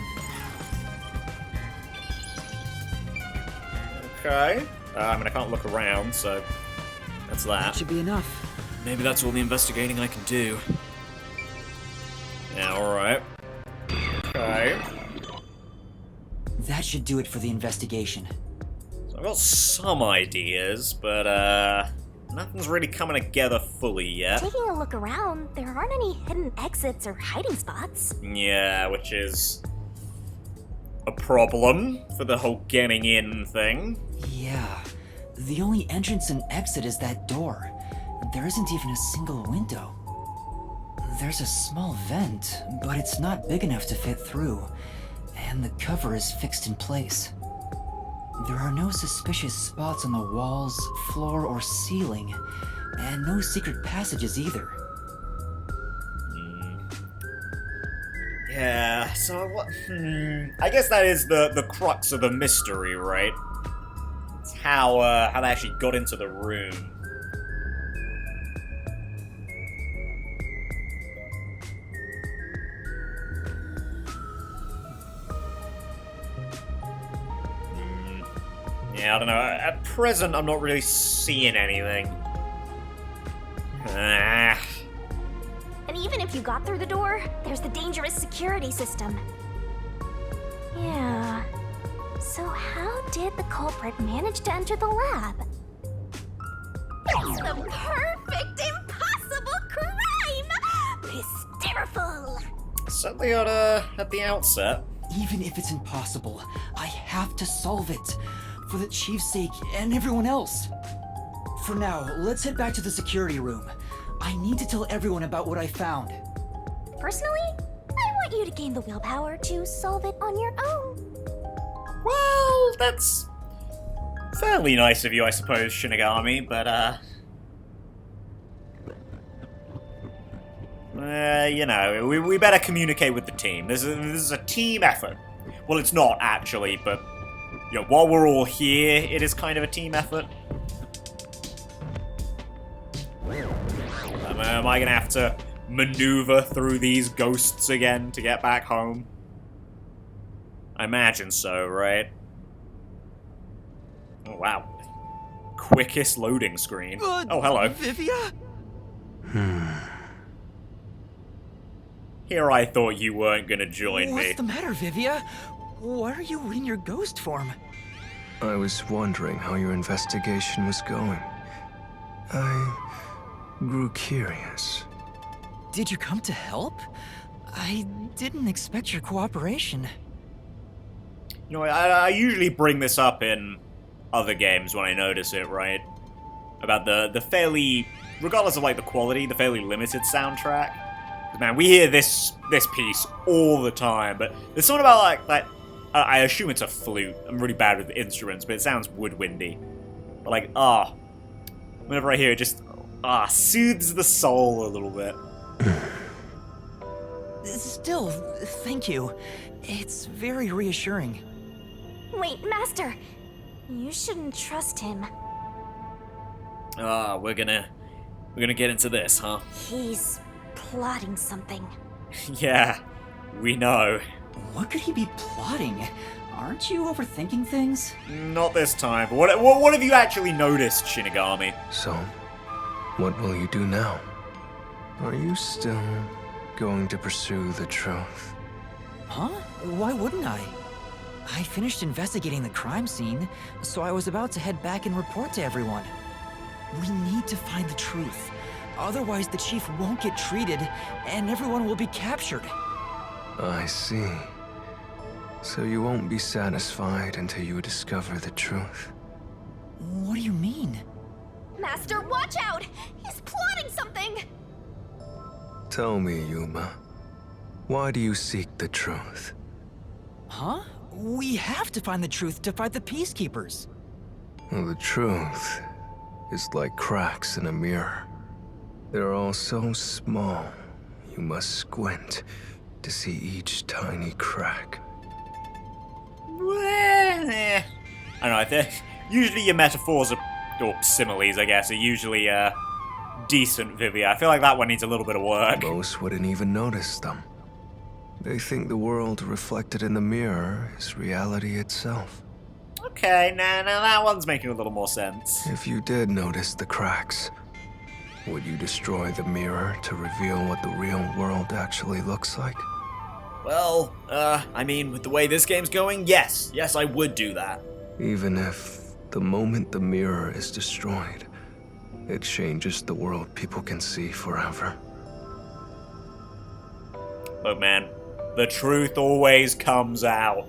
A: Okay. I mean, I can't look around, so that's that.
D: That should be enough.
A: Maybe that's all the investigating I can do. Yeah, alright. Okay.
C: That should do it for the investigation.
A: So I've got some ideas, but nothing's really coming together fully yet.
B: Taking a look around, there aren't any hidden exits or hiding spots.
A: Yeah, which is a problem for the whole getting in thing.
C: Yeah. The only entrance and exit is that door. There isn't even a single window. There's a small vent, but it's not big enough to fit through, and the cover is fixed in place. There are no suspicious spots on the walls, floor, or ceiling, and no secret passages either.
A: Yeah, so what? I guess that is the crux of the mystery, right? It's how they actually got into the room. Yeah, I don't know. At present, I'm not really seeing anything.
B: And even if you got through the door, there's the dangerous security system. Yeah. So how did the culprit manage to enter the lab? It's the perfect impossible crime! Hysterical!
A: Certainly at the outset.
C: Even if it's impossible, I have to solve it. For the Chief's sake and everyone else. For now, let's head back to the security room. I need to tell everyone about what I found.
B: Personally, I want you to gain the willpower to solve it on your own.
A: Well, that's fairly nice of you, I suppose, Shinigami, but, you know, we better communicate with the team. This is a team effort. Well, it's not, actually, but, you know, while we're all here, it is kind of a team effort. Am I gonna have to maneuver through these ghosts again to get back home? I imagine so, right? Oh, wow. Quickest loading screen. Oh, hello.
D: Vivia?
A: Here I thought you weren't gonna join me.
D: What's the matter, Vivia? Why are you in your ghost form?
K: I was wondering how your investigation was going. I grew curious.
D: Did you come to help? I didn't expect your cooperation.
A: You know, I usually bring this up in other games when I notice it, right? About the fairly, regardless of like the quality, the fairly limited soundtrack. Man, we hear this piece all the time, but there's something about like I assume it's a flute. I'm really bad with instruments, but it sounds woodwindy. But like, whenever I hear it, just soothes the soul a little bit.
C: Still, thank you. It's very reassuring.
B: Wait, Master! You shouldn't trust him.
A: We're gonna get into this, huh?
B: He's plotting something.
A: Yeah, we know.
C: What could he be plotting? Aren't you overthinking things?
A: Not this time. But what have you actually noticed, Shinigami?
K: So, what will you do now? Are you still going to pursue the truth?
C: Huh? Why wouldn't I? I finished investigating the crime scene, so I was about to head back and report to everyone. We need to find the truth. Otherwise, the chief won't get treated, and everyone will be captured.
K: I see. So you won't be satisfied until you discover the truth.
C: What do you mean?
B: Master, watch out! He's plotting something!
K: Tell me, Yuma, why do you seek the truth?
C: Huh? We have to find the truth to fight the Peacekeepers.
K: Well, the truth is like cracks in a mirror. They're all so small, you must squint to see each tiny crack.
A: I don't know, I think usually your metaphors or similes, I guess, are usually decent, Vivia. I feel like that one needs a little bit of work.
K: Most wouldn't even notice them. They think the world reflected in the mirror is reality itself.
A: Okay, now that one's making a little more sense.
K: If you did notice the cracks, would you destroy the mirror to reveal what the real world actually looks like?
A: Well, I mean, with the way this game's going, yes. Yes, I would do that.
K: Even if the moment the mirror is destroyed, it changes the world people can see forever.
A: Look, man, the truth always comes out.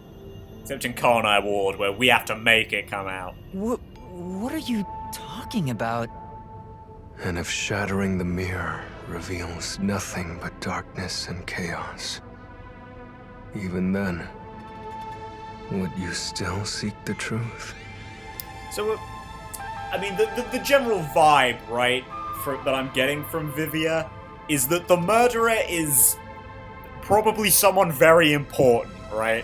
A: Except in Karnai Ward, where we have to make it come out.
C: What are you talking about?
K: And if shattering the mirror reveals nothing but darkness and chaos, even then, would you still seek the truth?
A: So, I mean, the general vibe, right, that I'm getting from Vivia is that the murderer is probably someone very important, right?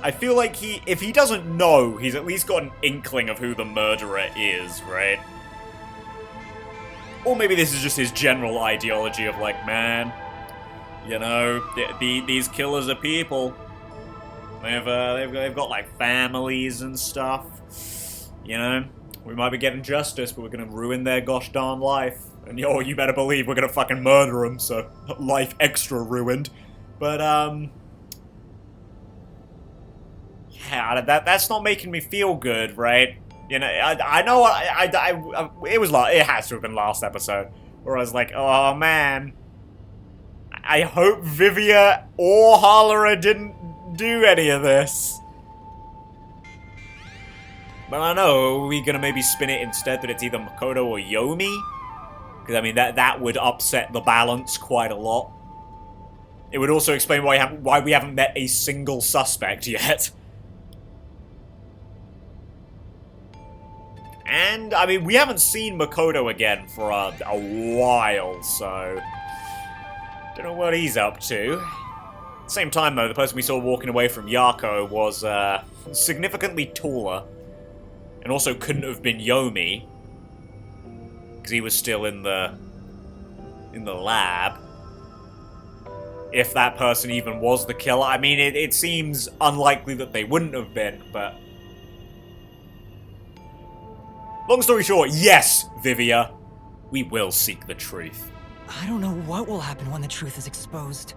A: I feel like if he doesn't know, he's at least got an inkling of who the murderer is, right? Or maybe this is just his general ideology of like, man, you know, these killers are people. They've got like families and stuff. You know, we might be getting justice, but we're gonna ruin their gosh darn life. And you better believe we're gonna fucking murder them, so life extra ruined. But yeah, that's not making me feel good, right? You know, I know it has to have been last episode where I was like, oh man, I hope Vivia or Hallara didn't do any of this. But I don't know, are we gonna maybe spin it instead that it's either Makoto or Yomi? Because I mean that would upset the balance quite a lot. It would also explain why we haven't met a single suspect yet. And, I mean, we haven't seen Makoto again for a while, so don't know what he's up to. At the same time, though, the person we saw walking away from Yako was significantly taller. And also couldn't have been Yomi. Because he was still in the lab. If that person even was the killer. I mean, it seems unlikely that they wouldn't have been, but... Long story short, yes, Vivia. We will seek the truth.
C: I don't know what will happen when the truth is exposed.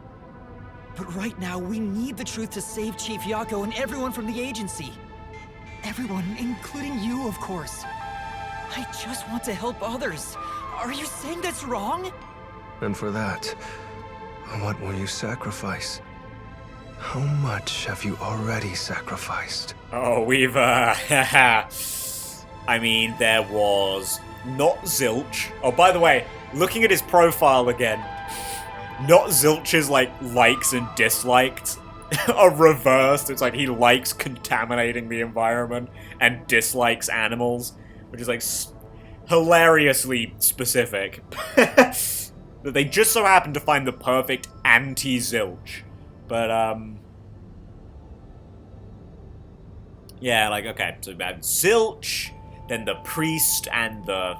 C: But right now, we need the truth to save Chief Yako and everyone from the agency. Everyone, including you, of course. I just want to help others. Are you saying that's wrong?
K: And for that, what will you sacrifice? How much have you already sacrificed?
A: Oh, we've, I mean, there was not Zilch. Oh, by the way, looking at his profile again, not Zilch's, like, likes and dislikes are reversed. It's like he likes contaminating the environment and dislikes animals, which is, like, hilariously specific. That they just so happen to find the perfect anti-Zilch. But, yeah, like, okay, so we had Zilch, then the priest and the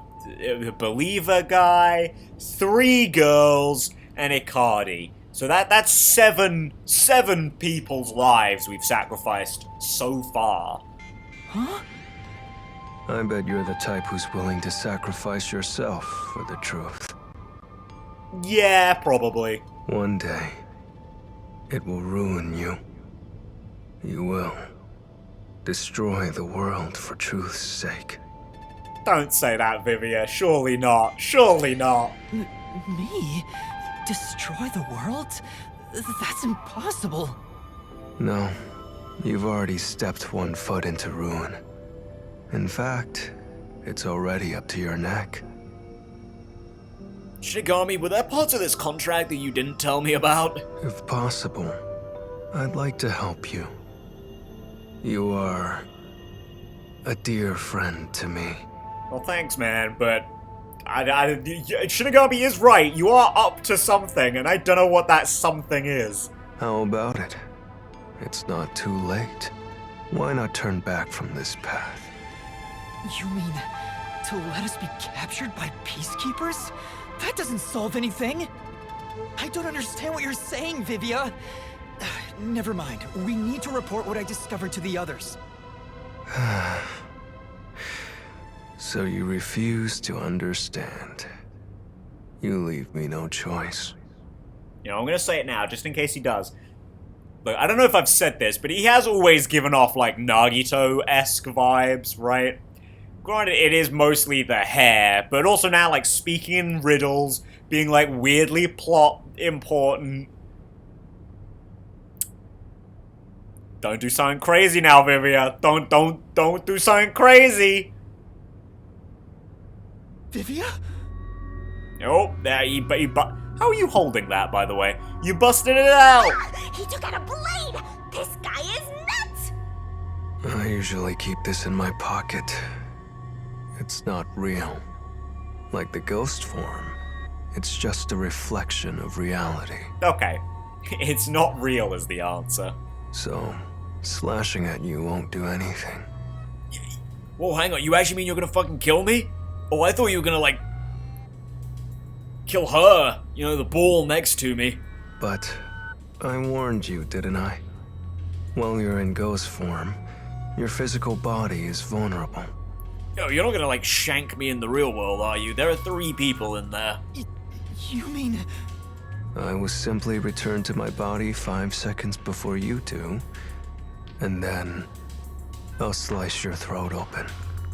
A: believer guy, 3 girls, and Icardi. So that's seven people's lives we've sacrificed so far.
C: Huh?
K: I bet you're the type who's willing to sacrifice yourself for the truth.
A: Yeah, probably.
K: One day, it will ruin you. You will destroy the world for truth's sake.
A: Don't say that, Vivia. Surely not. Surely not.
C: Me? Destroy the world? That's impossible.
K: No, you've already stepped 1 foot into ruin. In fact, it's already up to your neck.
A: Shinigami, were there parts of this contract that you didn't tell me about?
K: If possible, I'd like to help you. You are a dear friend to me.
A: Well, thanks, man, but Shinigami is right. You are up to something, and I don't know what that something is.
K: How about it? It's not too late. Why not turn back from this path?
D: You mean to let us be captured by peacekeepers? That doesn't solve anything. I don't understand what you're saying, Vivia. Never mind. We need to report what I discovered to the others.
K: So you refuse to understand. You leave me no choice.
A: You know, I'm gonna say it now, just in case he does. Look, I don't know if I've said this, but he has always given off, like, Nagito-esque vibes, right? Granted, it is mostly the hair, but also now, like, speaking in riddles, being, like, weirdly plot important. Don't do something crazy now, Vivia. Don't do something crazy.
D: Vivia?
A: Oh, how are you holding that, by the way? You busted it out!
B: He took out a blade! This guy is nuts!
K: I usually keep this in my pocket. It's not real. Like the ghost form, it's just a reflection of reality.
A: Okay. It's not real is the answer.
K: So, slashing at you won't do anything.
A: Whoa, hang on, you actually mean you're gonna fucking kill me? Oh, I thought you were gonna, like, kill her. You know, the ball next to me.
K: But I warned you, didn't I? While you're in ghost form, your physical body is vulnerable.
A: Yo, you're not gonna, like, shank me in the real world, are you? There are 3 people in there.
D: You mean...
K: I will simply return to my body 5 seconds before you do, and then I'll slice your throat open.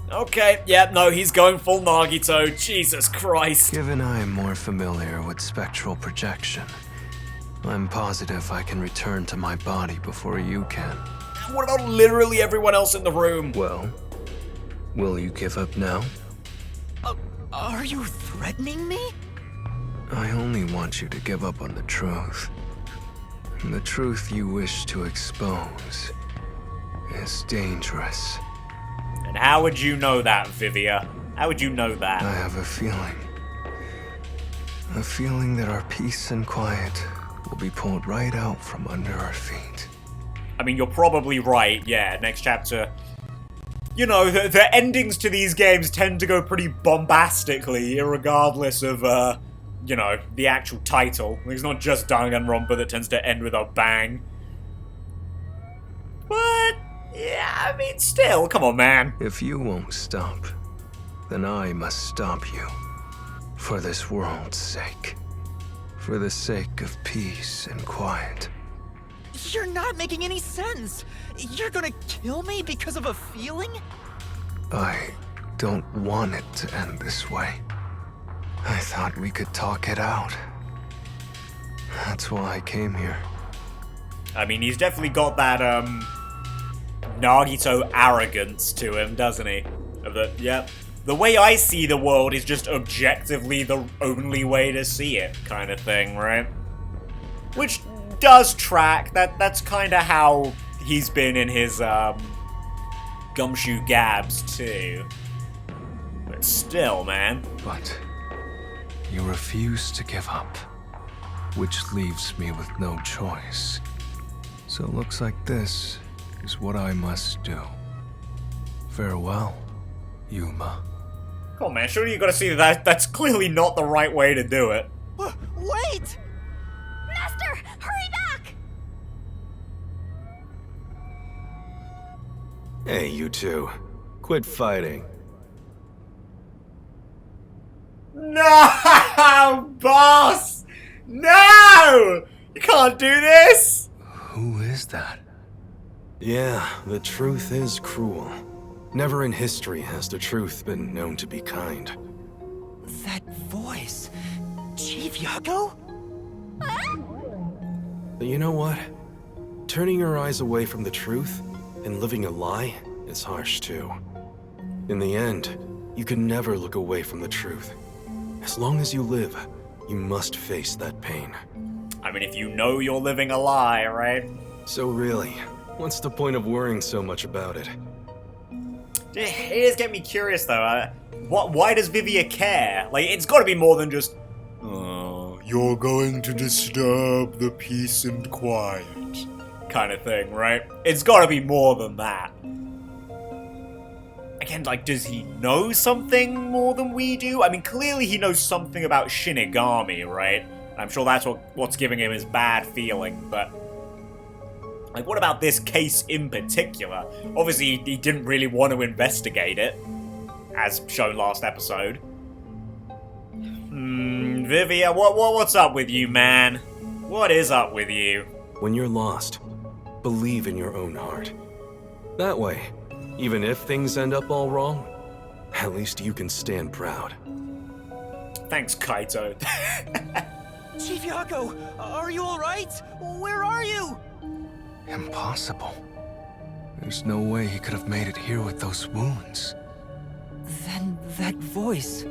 A: Okay, yeah, no, he's going full Nagito. Jesus Christ.
K: Given I am more familiar with spectral projection, I'm positive I can return to my body before you can.
A: What about literally everyone else in the room?
K: Well, will you give up now?
D: Are you threatening me?
K: I only want you to give up on the truth. And the truth you wish to expose is dangerous.
A: And how would you know that, Vivia? How would you know that?
K: I have a feeling. A feeling that our peace and quiet will be pulled right out from under our feet.
A: I mean, you're probably right, yeah, next chapter. You know, the endings to these games tend to go pretty bombastically, regardless of, you know, the actual title. It's not just Danganronpa that tends to end with a bang. But, yeah, I mean, still, come on, man.
K: If you won't stop, then I must stop you. For this world's sake. For the sake of peace and quiet.
D: You're not making any sense. You're gonna kill me because of a feeling?
K: I don't want it to end this way. I thought we could talk it out. That's why I came here.
A: I mean, he's definitely got that, Nagito arrogance to him, doesn't he? The way I see the world is just objectively the only way to see it, kind of thing, right? Which does track. That's kind of how he's been in his, Gumshoe Gabs, too. But still, man.
K: But you refuse to give up, which leaves me with no choice. So it looks like this is what I must do. Farewell, Yuma.
A: Come on, man, surely you gotta see that that's clearly not the right way to do it.
D: Wait!
B: Master, hurry back!
H: Hey, you two. Quit fighting.
A: No, boss! No! You can't do this!
K: Who is that?
H: Yeah, the truth is cruel. Never in history has the truth been known to be kind.
D: That voice. Chief Yago?
H: But you know what? Turning your eyes away from the truth and living a lie is harsh too. In the end, you can never look away from the truth. As long as you live, you must face that pain.
A: I mean, if you know you're living a lie, right?
H: So really, what's the point of worrying so much about it?
A: It is getting me curious, though. Why does Vivia care? Like, it's gotta be more than just... Oh, you're going to disturb the peace and quiet kind of thing, right? It's gotta be more than that. Again, like, does he know something more than we do? I mean, clearly he knows something about Shinigami, right? I'm sure that's what's giving him his bad feeling, but... Like, what about this case in particular? Obviously, he didn't really want to investigate it, as shown last episode. Vivia, what's up with you, man? What is up with you?
H: When you're lost, believe in your own heart. That way, even if things end up all wrong, at least you can stand proud.
A: Thanks, Kaito.
D: Chief Yago, are you alright? Where are you?
K: Impossible. There's no way he could have made it here with those wounds.
D: Then that voice...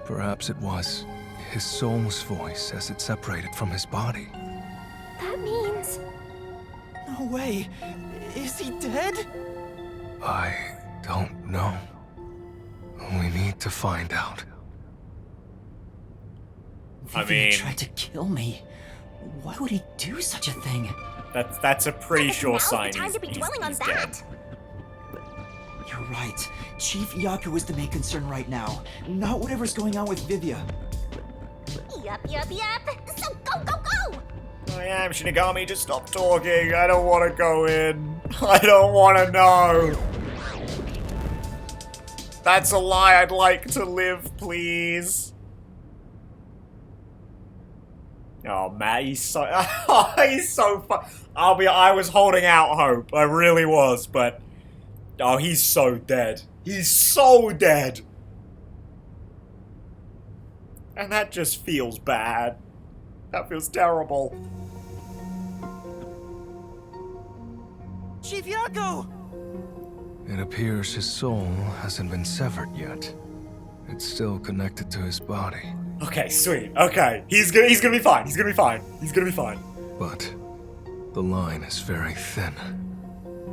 K: Perhaps it was his soul's voice as it separated from his body.
B: That means...
D: No way. Is he dead?
K: I don't know. We need to find out.
D: Vivian tried to kill me. Why would he do such a thing?
A: That's a pretty sure sign
B: time to be dwelling on that.
D: You're right. Chief Yaku is the main concern right now, not whatever's going on with Vivia.
B: Yup. So go!
A: I am Shinigami, just stop talking. I don't want to go in. I don't want to know. That's a lie. I'd like to live, please. Oh, man, he's so... he's so fun. I was holding out hope. I really was, but... Oh, he's so dead. He's so dead. And that just feels bad. That feels terrible.
D: Chief Yaku!
K: It appears his soul hasn't been severed yet. It's still connected to his body.
A: Okay, sweet. Okay, he's gonna be fine. He's gonna be fine. He's gonna be fine.
K: But the line is very thin.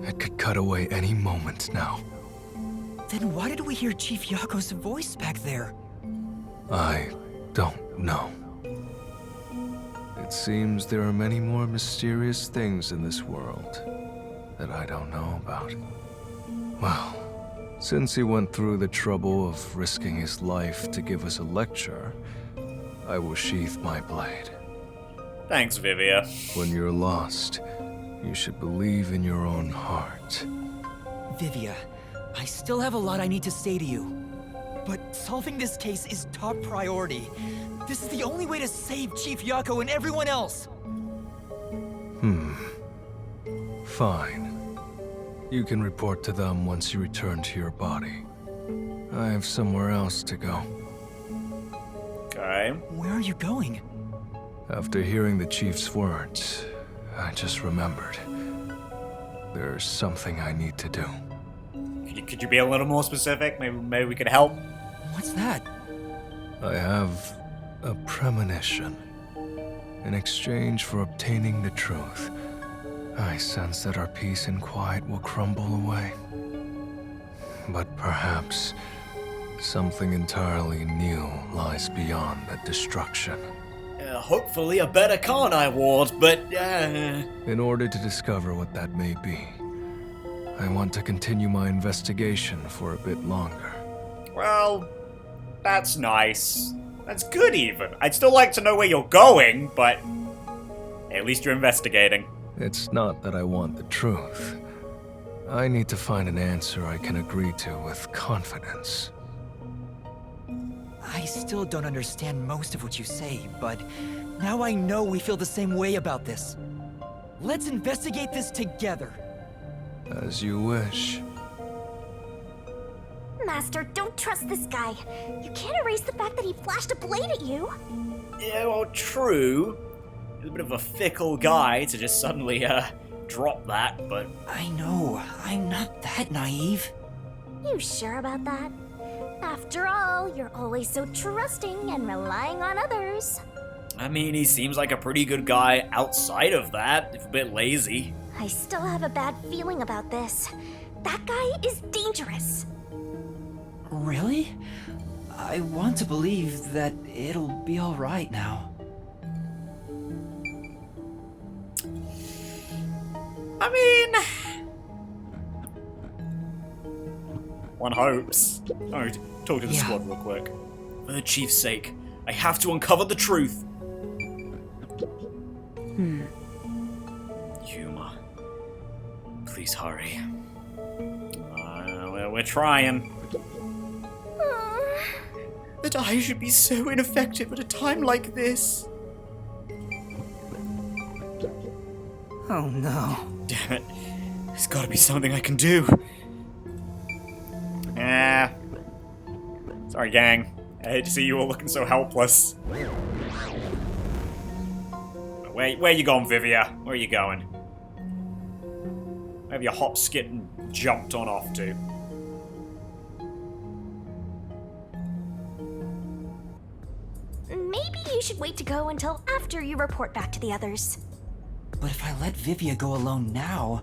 K: It could cut away any moment now.
D: Then why did we hear Chief Yako's voice back there?
K: I don't know. It seems there are many more mysterious things in this world that I don't know about. Well, since he went through the trouble of risking his life to give us a lecture, I will sheath my blade.
A: Thanks, Vivia.
K: When you're lost, you should believe in your own heart.
D: Vivia, I still have a lot I need to say to you. But solving this case is top priority. This is the only way to save Chief Yako and everyone else.
K: Fine. You can report to them once you return to your body. I have somewhere else to go.
A: Okay.
D: Where are you going?
K: After hearing the chief's words, I just remembered. There's something I need to do.
A: Could you be a little more specific? Maybe we could help?
D: What's that?
K: I have a premonition. In exchange for obtaining the truth, I sense that our peace and quiet will crumble away. But perhaps something entirely new lies beyond that destruction.
A: Hopefully a better Karnai ward, but
K: In order to discover what that may be, I want to continue my investigation for a bit longer.
A: well, that's nice. That's good even. I'd still like to know where you're going, but at least you're investigating.
K: It's not that I want the truth. I need to find an answer I can agree to with confidence.
D: I still don't understand most of what you say, but now I know we feel the same way about this. Let's investigate this together.
K: As you wish.
B: Master, don't trust this guy. You can't erase the fact that he flashed a blade at you.
A: Yeah, well, true. He's a bit of a fickle guy to just suddenly, drop that, but...
C: I know. I'm not that naive.
B: You sure about that? After all, you're always so trusting and relying on others.
A: I mean, he seems like a pretty good guy outside of that, if a bit lazy.
B: I still have a bad feeling about this. That guy is dangerous.
C: Really? I want to believe that it'll be alright now.
A: I mean... one hopes. Alright, talk to the squad real quick. For the chief's sake, I have to uncover the truth. Yuma. Please hurry. We're trying. That I should be so ineffective at a time like this.
D: Oh no.
A: Damn it. There's gotta be something I can do. Sorry, gang. I hate to see you all looking so helpless. Where you going, Vivia? Where are you going? Where have you hop, skip, and jumped on off to?
B: Maybe you should wait to go until after you report back to the others.
C: But if I let Vivia go alone now,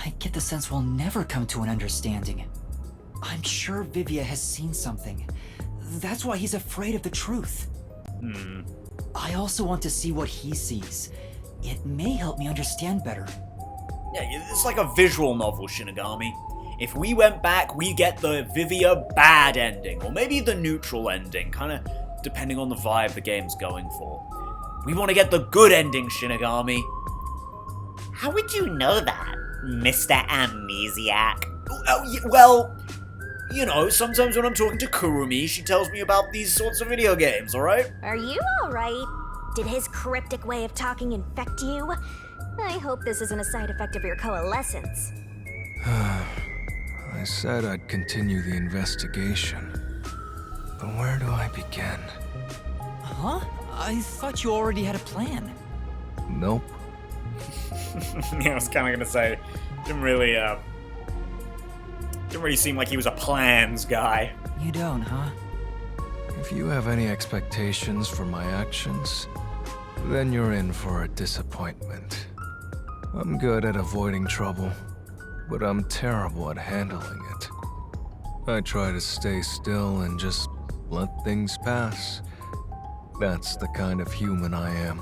C: I get the sense we'll never come to an understanding. I'm sure Vivia has seen something. That's why he's afraid of the truth. I also want to see what he sees. It may help me understand better.
A: Yeah, it's like a visual novel, Shinigami. If we went back, we get the Vivia bad ending, or maybe the neutral ending, kind of depending on the vibe the game's going for. We want to get the good ending, Shinigami.
F: How would you know that, Mr. Amnesiac?
A: Oh, yeah, well, you know, sometimes when I'm talking to Kurumi, she tells me about these sorts of video games, alright?
B: Are you alright? Did his cryptic way of talking infect you? I hope this isn't a side effect of your coalescence.
K: I said I'd continue the investigation. But where do I begin?
D: Huh? I thought you already had a plan.
K: Nope.
A: Yeah, I was kind of gonna say, didn't really seem like he was a plans guy.
C: You don't, huh?
K: If you have any expectations for my actions, then you're in for a disappointment. I'm good at avoiding trouble, but I'm terrible at handling it. I try to stay still and just let things pass. That's the kind of human I am.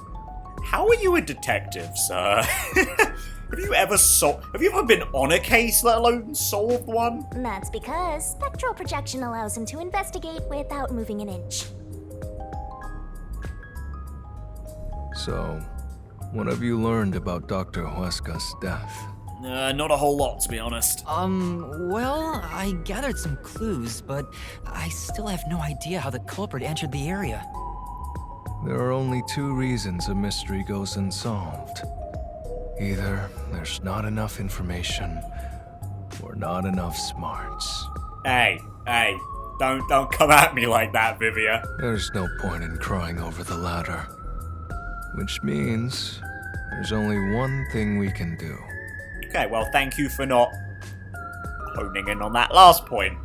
A: How are you a detective, sir? Have you ever been on a case, let alone solved one?
B: That's because spectral projection allows him to investigate without moving an inch.
K: So, what have you learned about Dr. Huesca's death?
A: Not a whole lot, to be honest.
D: Well, I gathered some clues, but I still have no idea how the culprit entered the area.
K: There are only two reasons a mystery goes unsolved. Either there's not enough information, or not enough smarts.
A: Hey, don't come at me like that, Vivia.
K: There's no point in crying over the latter. Which means There's only one thing we can do.
A: Okay, well, thank you for not honing in on that last point.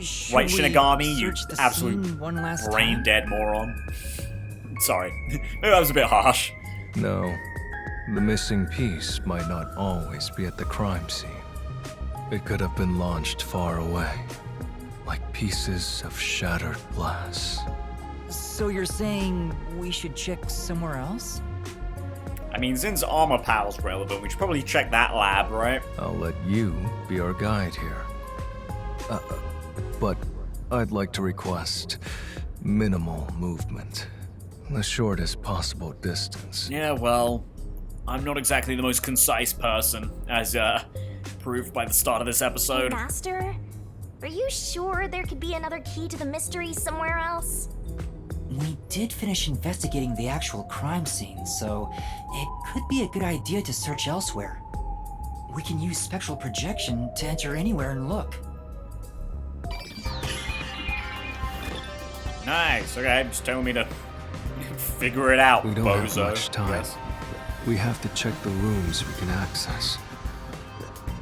C: Should
A: Right,
C: we
A: Shinigami, you
C: search the
A: absolute
C: scene one last
A: brain
C: time?
A: dead moron. Sorry, maybe that was a bit harsh.
K: No, the missing piece might not always be at the crime scene. It could have been launched far away, like pieces of shattered glass.
C: So you're saying we should check somewhere else?
A: I mean, since armor pal's relevant, we should probably check that lab, right?
K: I'll let you be our guide here. But I'd like to request minimal movement. The shortest possible distance.
A: Yeah, well, I'm not exactly the most concise person, as proved by the start of this episode.
B: Master, are you sure there could be another key to the mystery somewhere else?
C: We did finish investigating the actual crime scene, so it could be a good idea to search elsewhere. We can use spectral projection to enter anywhere and look.
A: Nice, okay, just telling me to figure it out,
K: We don't
A: bozo.
K: have much time.
A: Yes.
K: We have to check the rooms we can access.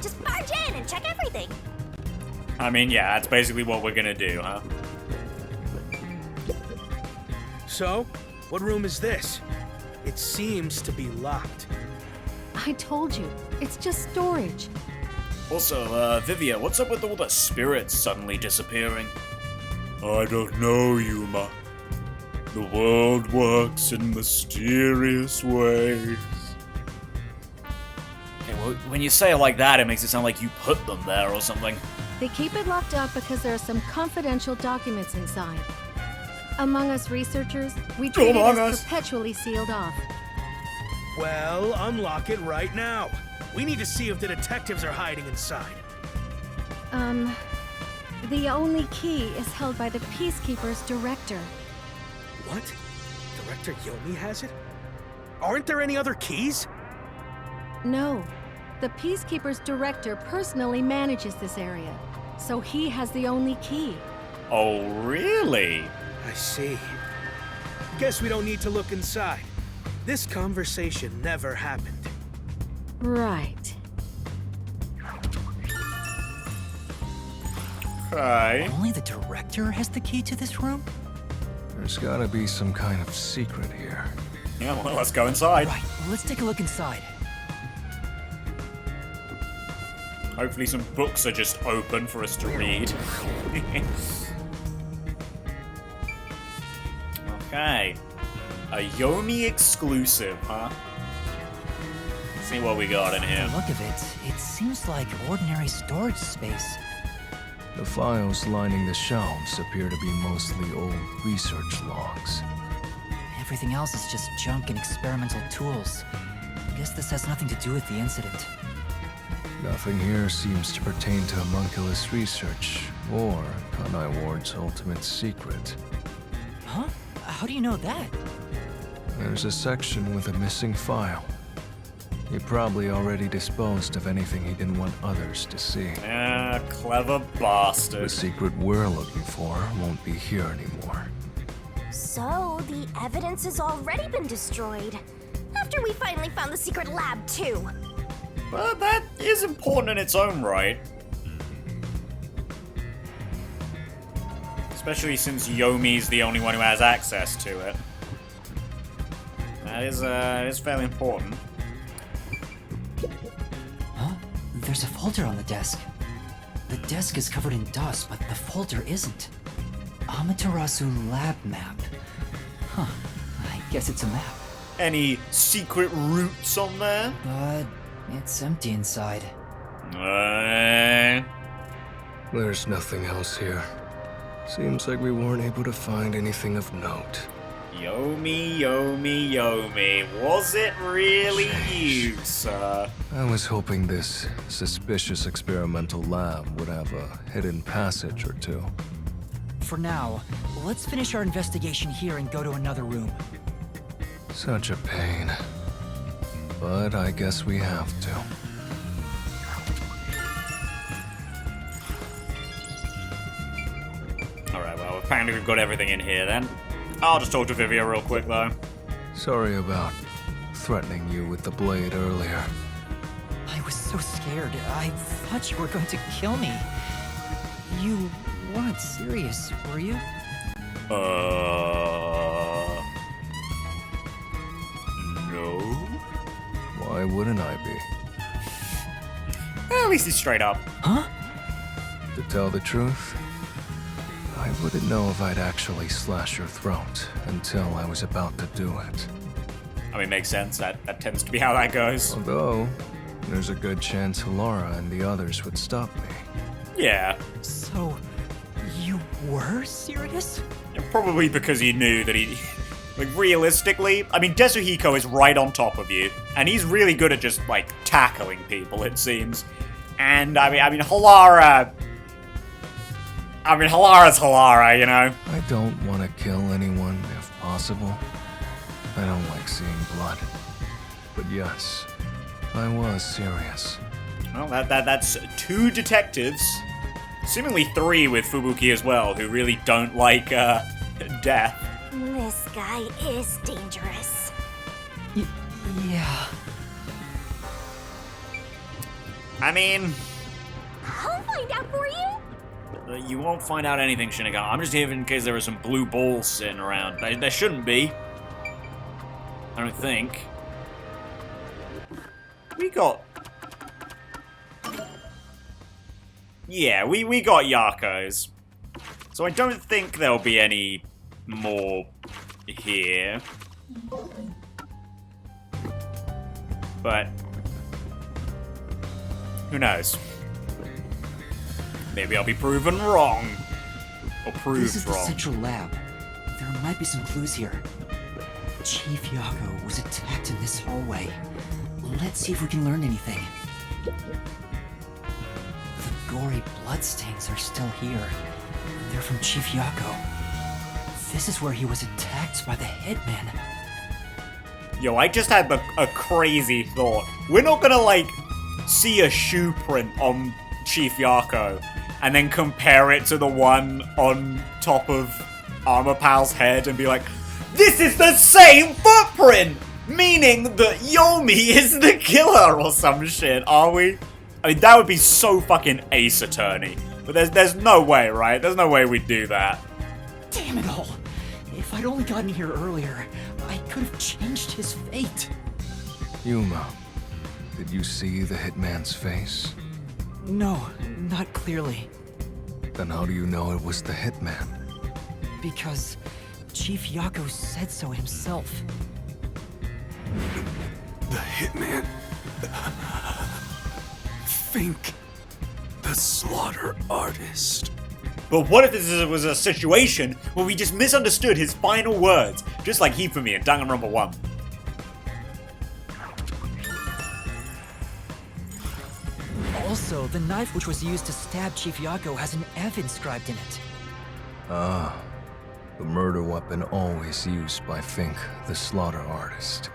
B: Just barge in and check everything.
A: I mean, yeah, that's basically what we're gonna do, huh?
L: So, what room is this? It seems to be locked.
M: I told you, it's just storage.
A: Also, Vivia, what's up with all the spirits suddenly disappearing? I don't know, Yuma. The world works in mysterious ways. Okay, well, when you say it like that, it makes it sound like you put them there or something.
M: They keep it locked up because there are some confidential documents inside. Among us researchers, we treat it as perpetually sealed off.
L: Well, unlock it right now. We need to see if the detectives are hiding inside.
M: The only key is held by the Peacekeeper's director.
L: What? Director Yomi has it? Aren't there any other keys?
M: No. The Peacekeeper's director personally manages this area, so he has the only key.
A: Oh, really?
L: I see. Guess we don't need to look inside. This conversation never happened.
M: Right.
A: Okay.
C: Only the director has the key to this room?
K: There's gotta be some kind of secret here.
A: Yeah, well, let's go inside.
C: Right, let's take a look inside.
A: Hopefully some books are just open for us to read. Okay. A Yomi exclusive, huh? Let's see what we got in here.
C: The look of it, it seems like ordinary storage space.
K: The files lining the shelves appear to be mostly old research logs.
C: Everything else is just junk and experimental tools. Guess this has nothing to do with the incident.
K: Nothing here seems to pertain to homunculus research or Kanai Ward's ultimate secret.
C: Huh? How do you know that?
K: There's a section with a missing file. He probably already disposed of anything he didn't want others to see.
A: Ah, clever bastard.
K: The secret we're looking for won't be here anymore.
B: So, the evidence has already been destroyed. After we finally found the secret lab, too.
A: Well, that is important in its own right. Especially since Yomi's the only one who has access to it. That is fairly important.
C: Huh? There's a folder on the desk. The desk is covered in dust, but the folder isn't. Amaterasu lab map. Huh. I guess it's a map.
A: Any secret routes on there?
C: But it's empty inside.
K: There's nothing else here. Seems like we weren't able to find anything of note.
A: Yomi, Yomi, Yomi. Was it really you, sir?
K: I was hoping this suspicious experimental lab would have a hidden passage or two.
C: For now, let's finish our investigation here and go to another room.
K: Such a pain. But I guess we have to.
A: Alright, well, apparently we've got everything in here then. I'll just talk to Vivia real quick, though.
K: Sorry about threatening you with the blade earlier.
D: I was so scared. I thought you were going to kill me. You weren't serious, were you?
A: No.
K: Why wouldn't I be?
A: At least he's straight up.
D: Huh?
K: To tell the truth, I wouldn't know if I'd actually slash your throat until I was about to do it.
A: I mean, makes sense. That tends to be how that goes.
K: Although, there's a good chance Laura and the others would stop me.
A: Yeah.
D: So, you were serious?
A: Yeah, probably because he knew that he... Like, realistically, I mean, Desuhiko is right on top of you, and he's really good at just, like, tackling people, it seems. And, I mean, Halara... Halara's Halara, you know?
K: I don't want to kill anyone, if possible. I don't like seeing blood. But yes, I was serious.
A: Well, that's 2 detectives. Seemingly 3 with Fubuki as well, who really don't like, death.
B: This guy is dangerous.
D: Yeah.
A: I mean...
B: I'll find out for you!
A: You won't find out anything, Shinigami. I'm just here in case there are some blue balls sitting around. There shouldn't be. I don't think. We got... Yeah, we got Yako's. So I don't think there'll be any more here. But... who knows? Maybe I'll be proven wrong. Or proved
C: This is the
A: wrong.
C: central lab. There might be some clues here. Chief Yako was attacked in this hallway. Let's see if we can learn anything. The gory bloodstains are still here. They're from Chief Yako. This is where he was attacked by the hitman.
A: Yo, I just had a crazy thought. We're not gonna, like, see a shoe print on Chief Yako and then compare it to the one on top of Armor Pal's head and be like, this is the same footprint! Meaning that Yomi is the killer or some shit, are we? I mean, that would be so fucking Ace Attorney. But there's no way, right? There's no way we'd do that.
D: Damn it all! If I'd only gotten here earlier, I could have changed his fate.
K: Yuma, did you see the hitman's face?
D: No, not clearly.
K: Then how do you know it was the hitman?
D: Because Chief Yako said so himself.
H: The hitman. Think. The slaughter artist.
A: But what if this was a situation where we just misunderstood his final words, just like Hifumi in Danganronpa 1?
D: Also, the knife which was used to stab Chief Yako has an F inscribed in it.
K: Ah, the murder weapon always used by Fink, the slaughter artist.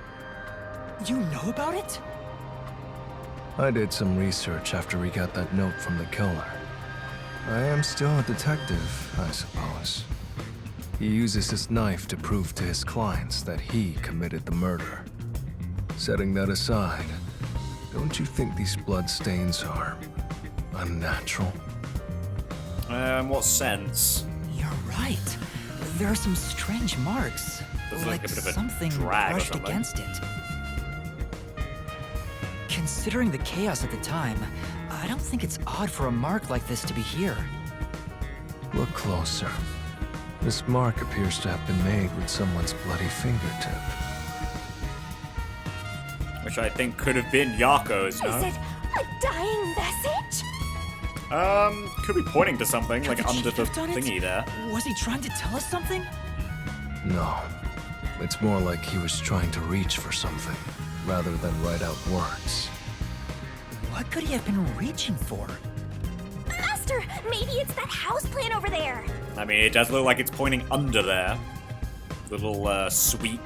D: You know about it?
K: I did some research after he got that note from the killer. I am still a detective, I suppose. He uses his knife to prove to his clients that he committed the murder. Setting that aside, don't you think these bloodstains are unnatural?
A: What sense?
D: You're right. There are some strange marks.
A: There's
D: Like
A: like a bit of a
D: something
A: drag or
D: brushed
A: something.
D: against it. Considering the chaos at the time, I don't think it's odd for a mark like this to be here.
K: Look closer. This mark appears to have been made with someone's bloody fingertip.
A: Which I think could have been Yako's, no?
B: Is it a dying message?
A: Could be pointing to something, like
D: Could the
A: under
D: chief
A: the
D: have done it?
A: thingy there.
D: Was he trying to tell us something?
K: No. It's more like he was trying to reach for something, rather than write out words.
D: What could he have been reaching for?
B: Master, maybe it's that house plan over there.
A: I mean, it does look like it's pointing under there. Little, sweep.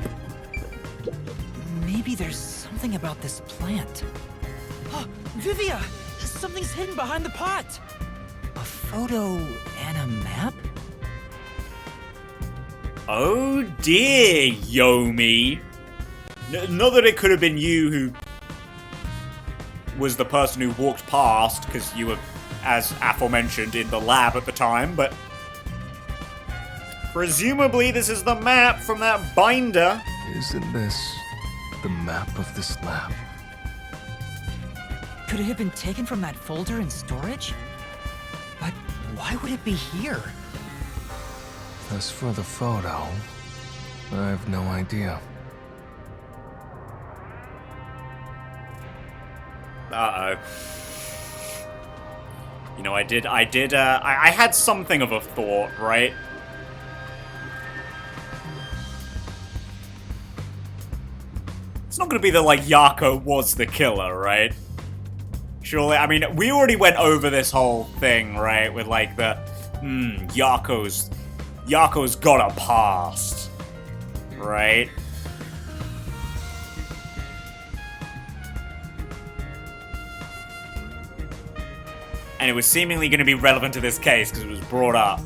D: Maybe there's something about this plant. Oh, Vivia! Something's hidden behind the pot! A photo and a map?
A: Oh dear, Yomi. Not that it could have been you who was the person who walked past, because you were, as aforementioned, in the lab at the time, but presumably this is the map from that binder.
K: Isn't this the map of this lab?
C: Could it have been taken from that folder in storage? But why would it be here?
K: As for the photo, I have no idea.
A: Uh-oh. You know, I had something of a thought, right? It's not gonna be that, like, Yako was the killer, right? Surely, I mean, we already went over this whole thing, right? With, like, the, Yako's got a past, right? And it was seemingly going to be relevant to this case because it was brought up.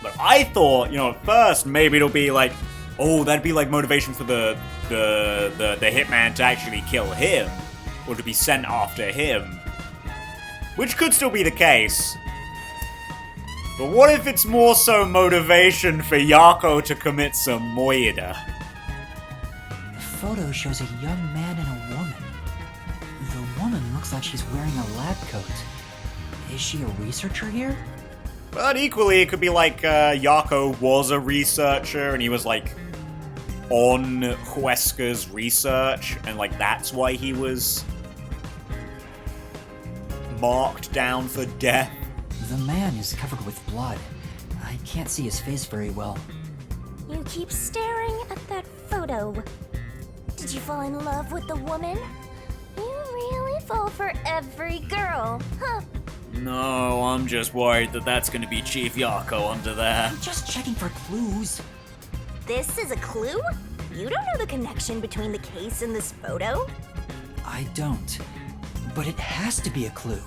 A: But I thought, you know, at first maybe it'll be like, oh, that'd be like motivation for the hitman to actually kill him, or to be sent after him, which could still be the case. But what if it's more so motivation for Yako to commit some murder?
C: The photo shows a young man and a woman. The woman looks like she's wearing a lab coat. Is she a researcher here?
A: But equally, it could be like Yako was a researcher and he was like on Huesca's research, and like that's why he was marked down for death.
C: The man is covered with blood. I can't see his face very well.
B: You keep staring at that photo. Did you fall in love with the woman? You really fall for every girl, huh?
A: No, I'm just worried that that's going to be Chief Yako under there.
C: I'm just checking for clues.
B: This is a clue? You don't know the connection between the case and this photo?
C: I don't. But it has to be a clue.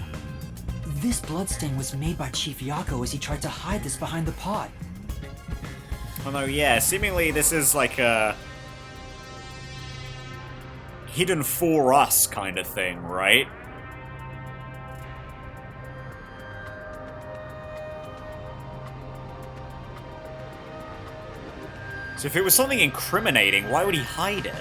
C: This bloodstain was made by Chief Yako as he tried to hide this behind the pot.
A: Although, yeah, seemingly this is like a hidden for us kind of thing, right? So if it was something incriminating, why would he hide it?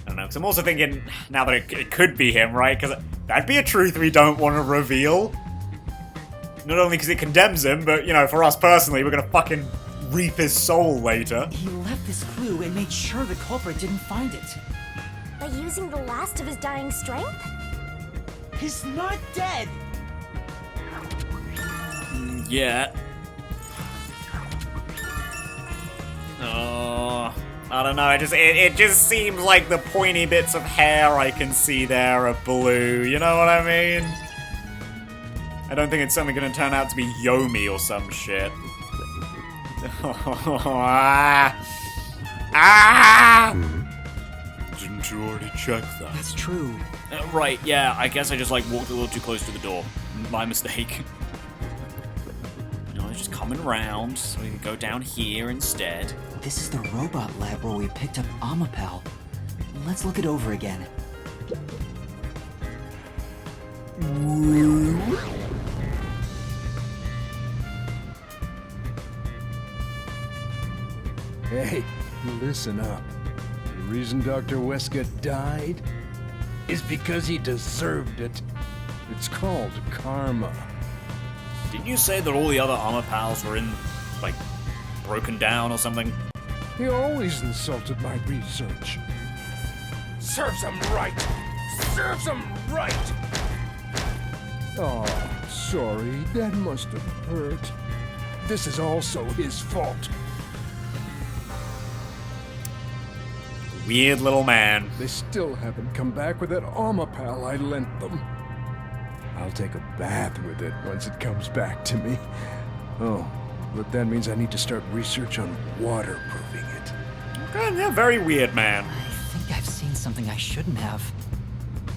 A: I don't know, because I'm also thinking now that it could be him, right? Because that'd be a truth we don't want to reveal. Not only because it condemns him, but, you know, for us personally, we're gonna fucking reap his soul later.
C: He left this clue and made sure the culprit didn't find it.
B: By using the last of his dying strength?
D: He's not dead!
A: Yeah. Oh, I don't know. It just seems like the pointy bits of hair I can see there are blue. You know what I mean? I don't think it's something going to turn out to be Yomi or some shit. Didn't you already check that?
C: That's true.
A: Right, yeah, I guess I just like walked a little too close to the door. My mistake. You know, I was just coming around so we could go down here instead.
C: This is the robot lab where we picked up Amapel. Let's look it over again.
E: Hey, listen up. The reason Dr. Huesca died is because he deserved it. It's called karma.
A: Didn't you say that all the other armor pals were in, like, broken down or something?
E: He always insulted my research. Serves him right! Serves him right! Oh, sorry. That must have hurt. This is also his fault.
A: Weird little man.
E: They still haven't come back with that Amapal I lent them. I'll take a bath with it once it comes back to me. Oh, but that means I need to start research on waterproofing it.
A: Okay, yeah, very weird man.
C: I think I've seen something I shouldn't have.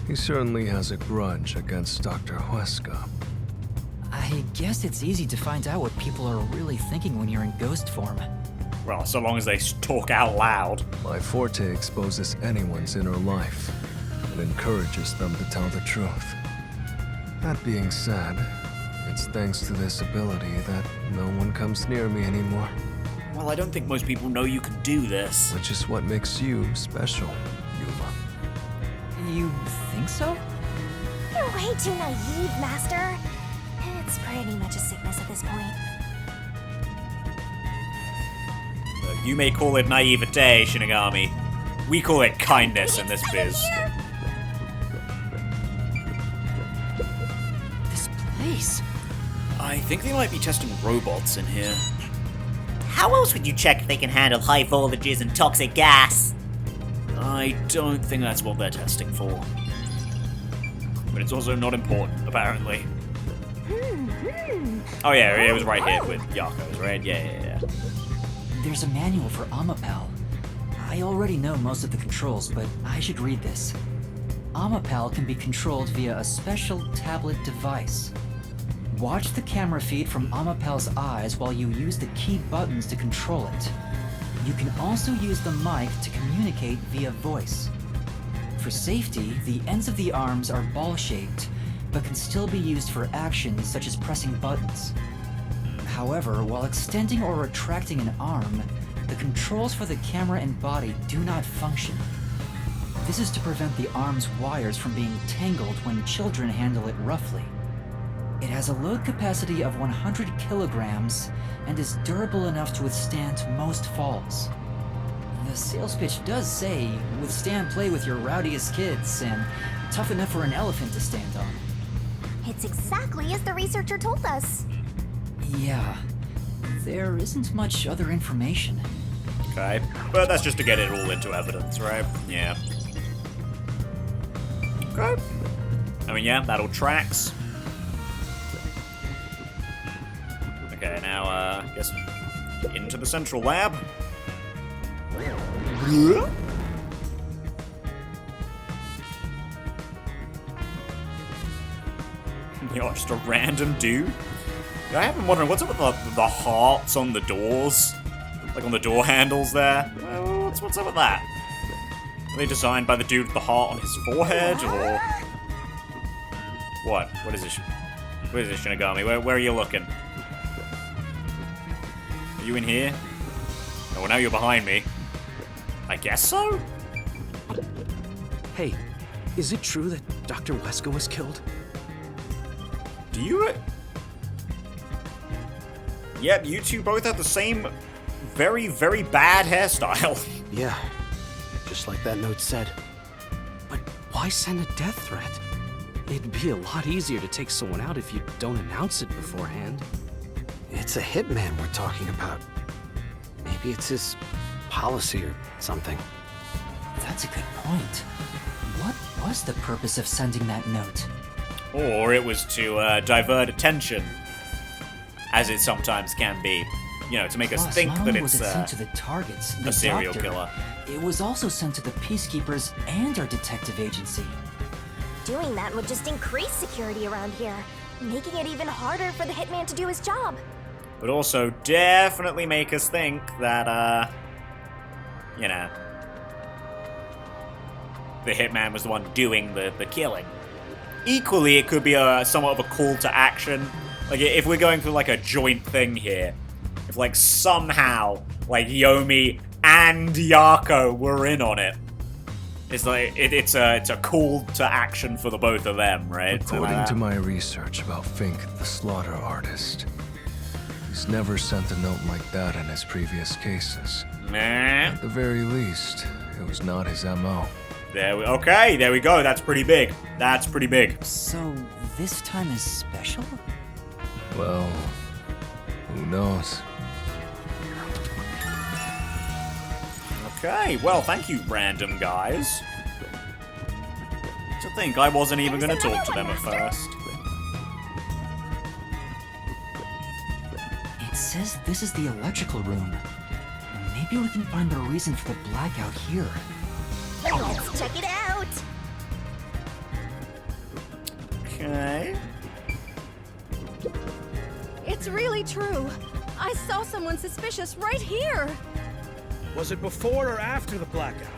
K: He certainly has a grudge against Dr. Huesca.
C: I I guess it's easy to find out what people are really thinking when you're in ghost form.
A: Well, so long as they talk out loud.
K: My forte exposes anyone's inner life and encourages them to tell the truth. That being said, it's thanks to this ability that no one comes near me anymore.
A: Well, I don't think most people know you can do this.
K: Which is what makes you special, Yuva.
C: You think so?
B: You're way too naive, Master. It's pretty much a sickness at this point.
A: You may call it naivete, Shinigami. We call it kindness in this biz.
C: This place.
A: I think they might be testing robots in here.
F: How else would you check if they can handle high voltages and toxic gas?
A: I don't think that's what they're testing for. But it's also not important, apparently. Oh yeah, it was right here with Yako's, right? Yeah.
C: There's a manual for Amapal. I already know most of the controls, but I should read this. Amapal can be controlled via a special tablet device. Watch the camera feed from Amapal's eyes while you use the key buttons to control it. You can also use the mic to communicate via voice. For safety, the ends of the arms are ball-shaped, but can still be used for actions such as pressing buttons. However, while extending or retracting an arm, the controls for the camera and body do not function. This is to prevent the arm's wires from being tangled when children handle it roughly. It has a load capacity of 100 kilograms and is durable enough to withstand most falls. The sales pitch does say, withstand play with your rowdiest kids and tough enough for an elephant to stand on.
B: It's exactly as the researcher told us.
C: Yeah, there isn't much other information.
A: Okay, but that's just to get it all into evidence, right? Yeah. Okay. I mean, yeah, that all tracks. Okay, now, I guess into the central lab. You're just a random dude. I have been wondering, what's up with the hearts on the doors? Like on the door handles there? What's up with that? Are they designed by the dude with the heart on his forehead, or... What? What is this? What is this, Shinigami? Where are you looking? Are you in here? Oh, well, now you're behind me. I guess so?
L: Hey, is it true that Dr. Wesker was killed?
A: Do you... Yep, you two both have the same very, very bad hairstyle.
L: Yeah, just like that note said. But why send a death threat? It'd be a lot easier to take someone out if you don't announce it beforehand. It's a hitman we're talking about. Maybe it's his policy or something.
C: That's a good point. What was the purpose of sending that note?
A: Or it was to divert attention, as it sometimes can be. You know, to make us think that it's
C: sent to the targets, the
A: a serial
C: doctor,
A: killer.
C: It was also sent to the peacekeepers and our detective agency.
B: Doing that would just increase security around here, making it even harder for the hitman to do his job.
A: But also definitely make us think that, you know, the hitman was the one doing the killing. Equally, it could be somewhat of a call to action. Like, if we're going through, like, a joint thing here, if, like, somehow, like, Yomi and Yako were in on it, it's like, it's a call to action for the both of them, right?
K: According to my research about Fink, the slaughter artist, he's never sent a note like that in his previous cases. At the very least, it was not his MO.
A: Okay, there we go. That's pretty big. That's pretty big.
C: So, this time is special?
K: Well, who knows?
A: Okay, well, thank you, random guys. To think I wasn't even going to talk to them at first.
C: It says this is the electrical room. Maybe we can find the reason for the blackout here.
B: Let's check it out!
A: Okay.
M: It's really true. I saw someone suspicious right here.
N: Was it before or after the blackout?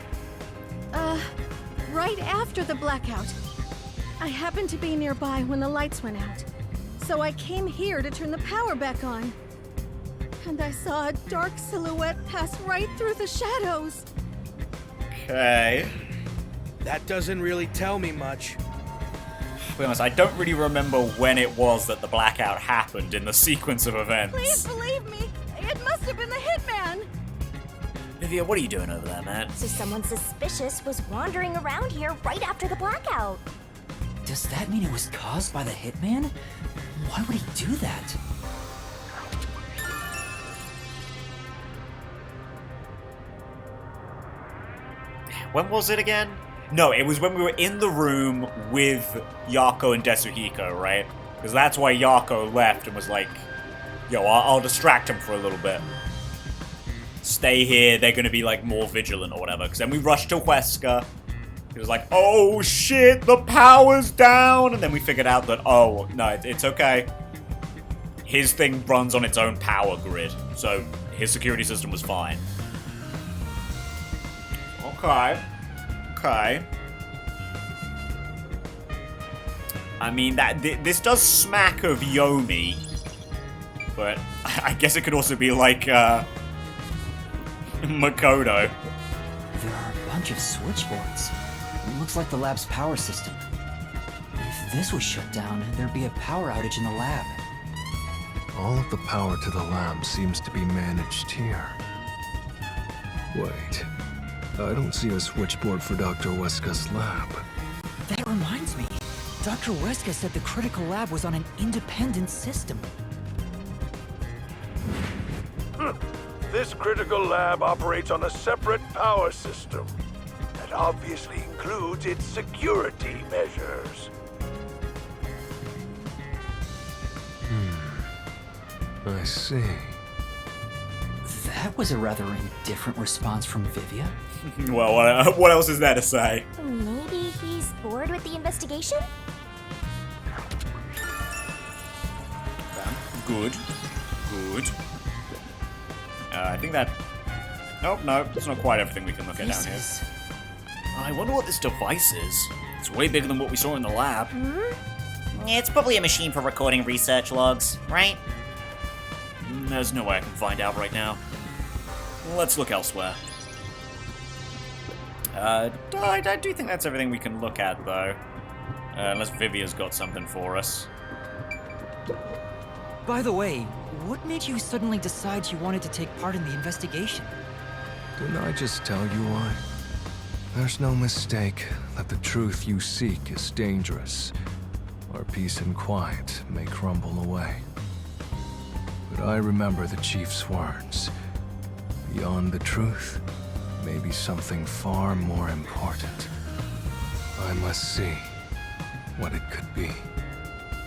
M: Right after the blackout. I happened to be nearby when the lights went out. So I came here to turn the power back on. And I saw a dark silhouette pass right through the shadows.
A: Okay.
N: That doesn't really tell me much.
A: To be honest, I don't really remember when it was that the blackout happened in the sequence of events.
M: Please believe me, it must have been the hitman.
A: Livia, what are you doing over there, man?
B: So someone suspicious was wandering around here right after the blackout.
C: Does that mean it was caused by the hitman? Why would he do that?
A: When was it again? No, it was when we were in the room with Yako and Desuhiko, right? Because that's why Yako left and was like, yo, I'll distract him for a little bit. Stay here, they're gonna be like more vigilant or whatever. Because then we rushed to Wesker. He was like, oh shit, the power's down! And then we figured out that, oh, no, it's okay. His thing runs on its own power grid. So his security system was fine. Okay. Okay. I mean, this does smack of Yomi. But I guess it could also be like, Makoto.
C: There are a bunch of switchboards. It looks like the lab's power system. If this was shut down, there'd be a power outage in the lab.
K: All of the power to the lab seems to be managed here. Wait. I don't see a switchboard for Dr. Weska's lab.
C: That reminds me. Dr. Weska said the critical lab was on an independent system.
E: This critical lab operates on a separate power system. That obviously includes its security measures.
K: I see.
C: That was a rather indifferent response from Vivia.
A: Well, what else is there to say?
B: Maybe he's bored with the investigation?
A: Good. Good. I think that... Nope, no, that's not quite everything we can look at down here. I wonder what this device is. It's way bigger than what we saw in the lab.
F: It's probably a machine for recording research logs, right?
A: There's no way I can find out right now. Let's look elsewhere. I do think that's everything we can look at, though. Unless Vivia's got something for us.
C: By the way, what made you suddenly decide you wanted to take part in the investigation?
K: Didn't I just tell you why? There's no mistake that the truth you seek is dangerous. Our peace and quiet may crumble away. But I remember the chief's words. Beyond the truth, may be something far more important. I must see what it could be.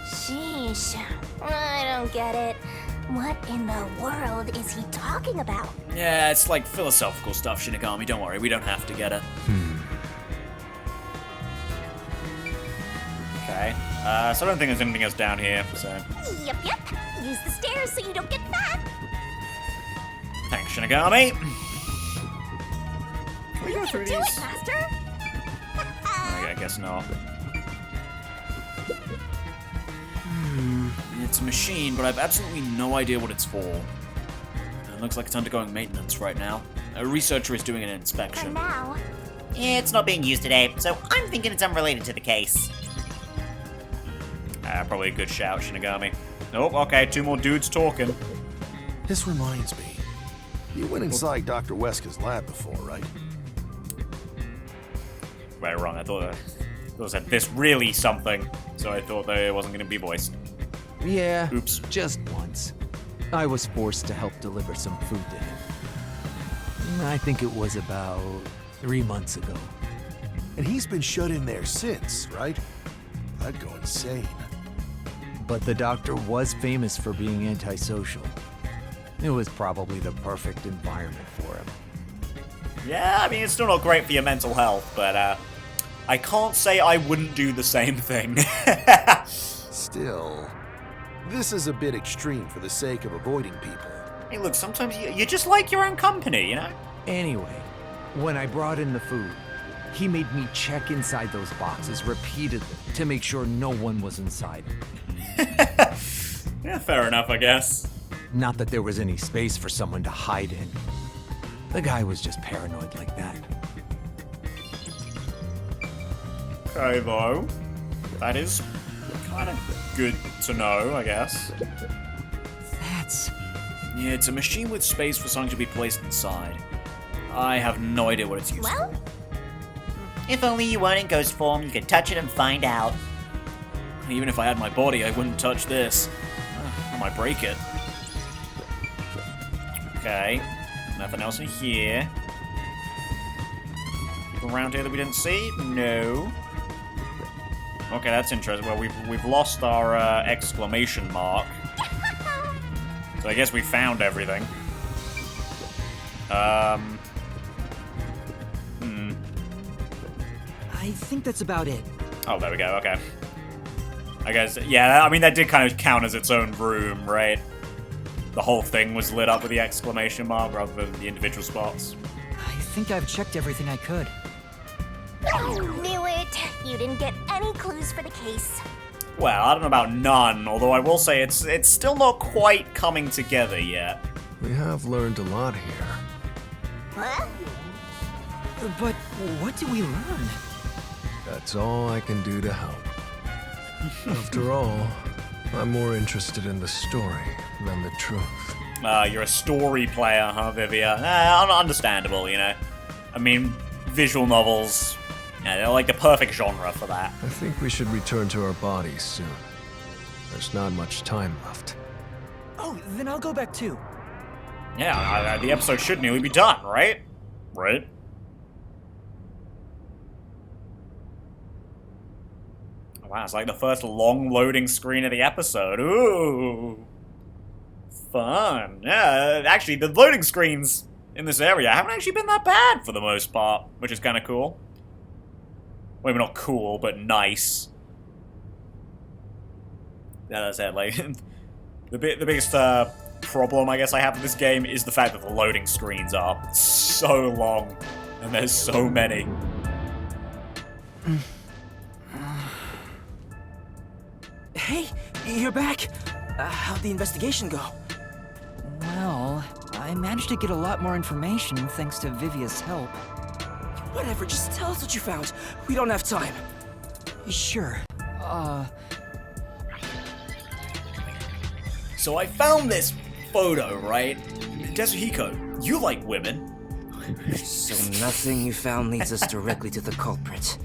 B: Sheesh. I don't get it. What in the world is he talking about?
A: Yeah, it's like philosophical stuff, Shinigami. Don't worry, we don't have to get it. Okay. So I don't think there's anything else down here, so...
B: Yep. Use the stairs so you don't get fat.
A: Thanks, Shinigami. Can we go
B: You
A: through
B: can do
A: these?
B: it, Master.
A: Okay, I guess not. It's a machine, but I have absolutely no idea what it's for. It looks like it's undergoing maintenance right now. A researcher is doing an
B: For
A: inspection.
B: now.
F: It's not being used today, so I'm thinking it's unrelated to the case.
A: Probably a good shout, Shinigami. Oh, okay, two more dudes talking.
O: This reminds me. You went inside Dr. Weska's lab before, right?
A: Right, wrong. I thought it said this really something, so I thought that it wasn't going to be voiced.
L: Yeah,
A: Oops.
L: just once. I was forced to help deliver some food to him. I think it was about 3 months ago.
O: And he's been shut in there since, right? I'd go insane.
L: But the doctor was famous for being antisocial. It was probably the perfect environment for him.
A: Yeah, I mean, it's still not great for your mental health, but I can't say I wouldn't do the same thing.
O: Still, This is a bit extreme for the sake of avoiding people.
A: Hey, look, sometimes you just like your own company, you know?
P: Anyway, when I brought in the food, he made me check inside those boxes repeatedly to make sure no one was inside.
A: Yeah, fair enough, I guess.
P: Not that there was any space for someone to hide in. The guy was just paranoid like that.
A: Okay, though. That is kind of good to know, I guess.
C: That's...
A: Yeah, it's a machine with space for something to be placed inside. I have no idea what it's used
F: Well, if only you weren't in ghost form, you could touch it and find out.
A: for. Even if I had my body, I wouldn't touch this. I might break it. Okay. Nothing else in here. People around here that we didn't see? No. Okay, that's interesting. Well, we've lost our exclamation mark. So I guess we found everything.
C: I think that's about it.
A: Oh, there we go, okay. I guess, yeah, I mean, that did kind of count as its own room, right? The whole thing was lit up with the exclamation mark rather than the individual spots.
C: I think I've checked everything I could.
B: Knew it! You didn't get any clues for the case.
A: Well, I don't know about none, although I will say it's still not quite coming together yet.
K: We have learned a lot here.
B: Huh?
C: But what do we learn?
K: That's all I can do to help. After all, I'm more interested in the story than the truth.
A: You're a story player, huh, Vivia? Understandable, you know. I mean, visual novels, yeah, they're like the perfect genre for that.
K: I think we should return to our bodies soon. There's not much time left.
C: Oh, then I'll go back too.
A: Yeah, the episode should nearly be done, right? Right? Wow, it's like the first long loading screen of the episode. Ooh. Fun. Yeah, actually, the loading screens in this area haven't actually been that bad for the most part, which is kind of cool. Well, maybe not cool, but nice. Yeah, that's it. Like, the biggest problem I guess I have with this game is the fact that the loading screens are so long, and there's so many.
J: Hey, you're back. How'd the investigation go?
C: Well, I managed to get a lot more information thanks to Vivia's help.
J: Whatever, just tell us what you found. We don't have time.
C: Sure.
A: So I found this photo, right? Tetsuhiko, you like women.
J: So nothing you found leads us directly to the culprit.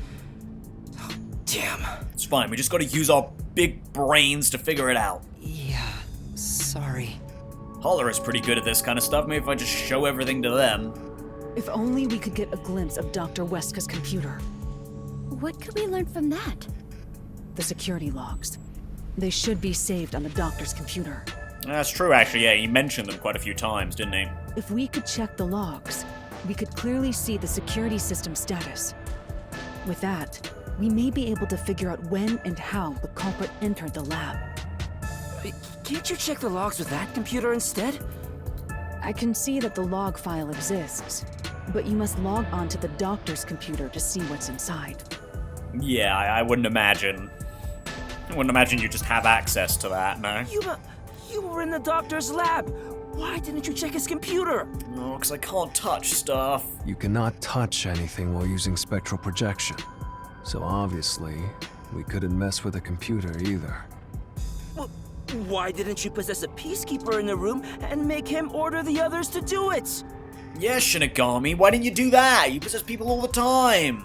J: Oh, damn.
A: It's fine, we just gotta use our big brains to figure it out.
C: Yeah, sorry.
A: Holler is pretty good at this kind of stuff. Maybe if I just show everything to them.
Q: If only we could get a glimpse of Dr. Weska's computer.
M: What could we learn from that?
Q: The security logs. They should be saved on the doctor's computer.
A: That's true, actually, yeah, he mentioned them quite a few times, didn't he?
Q: If we could check the logs, we could clearly see the security system status. With that, we may be able to figure out when and how the culprit entered the lab.
J: Can't you check the logs with that computer instead?
Q: I can see that the log file exists, but you must log onto the doctor's computer to see what's inside.
A: Yeah, I wouldn't imagine. I wouldn't imagine you just have access to that, no?
J: You were in the doctor's lab. Why didn't you check his computer?
A: No, because I can't touch stuff.
K: You cannot touch anything while using spectral projection. So obviously, we couldn't mess with a computer either.
J: Well, why didn't you possess a peacekeeper in the room and make him order the others to do it?
A: Yeah, Shinigami, why didn't you do that? You possess people all the time.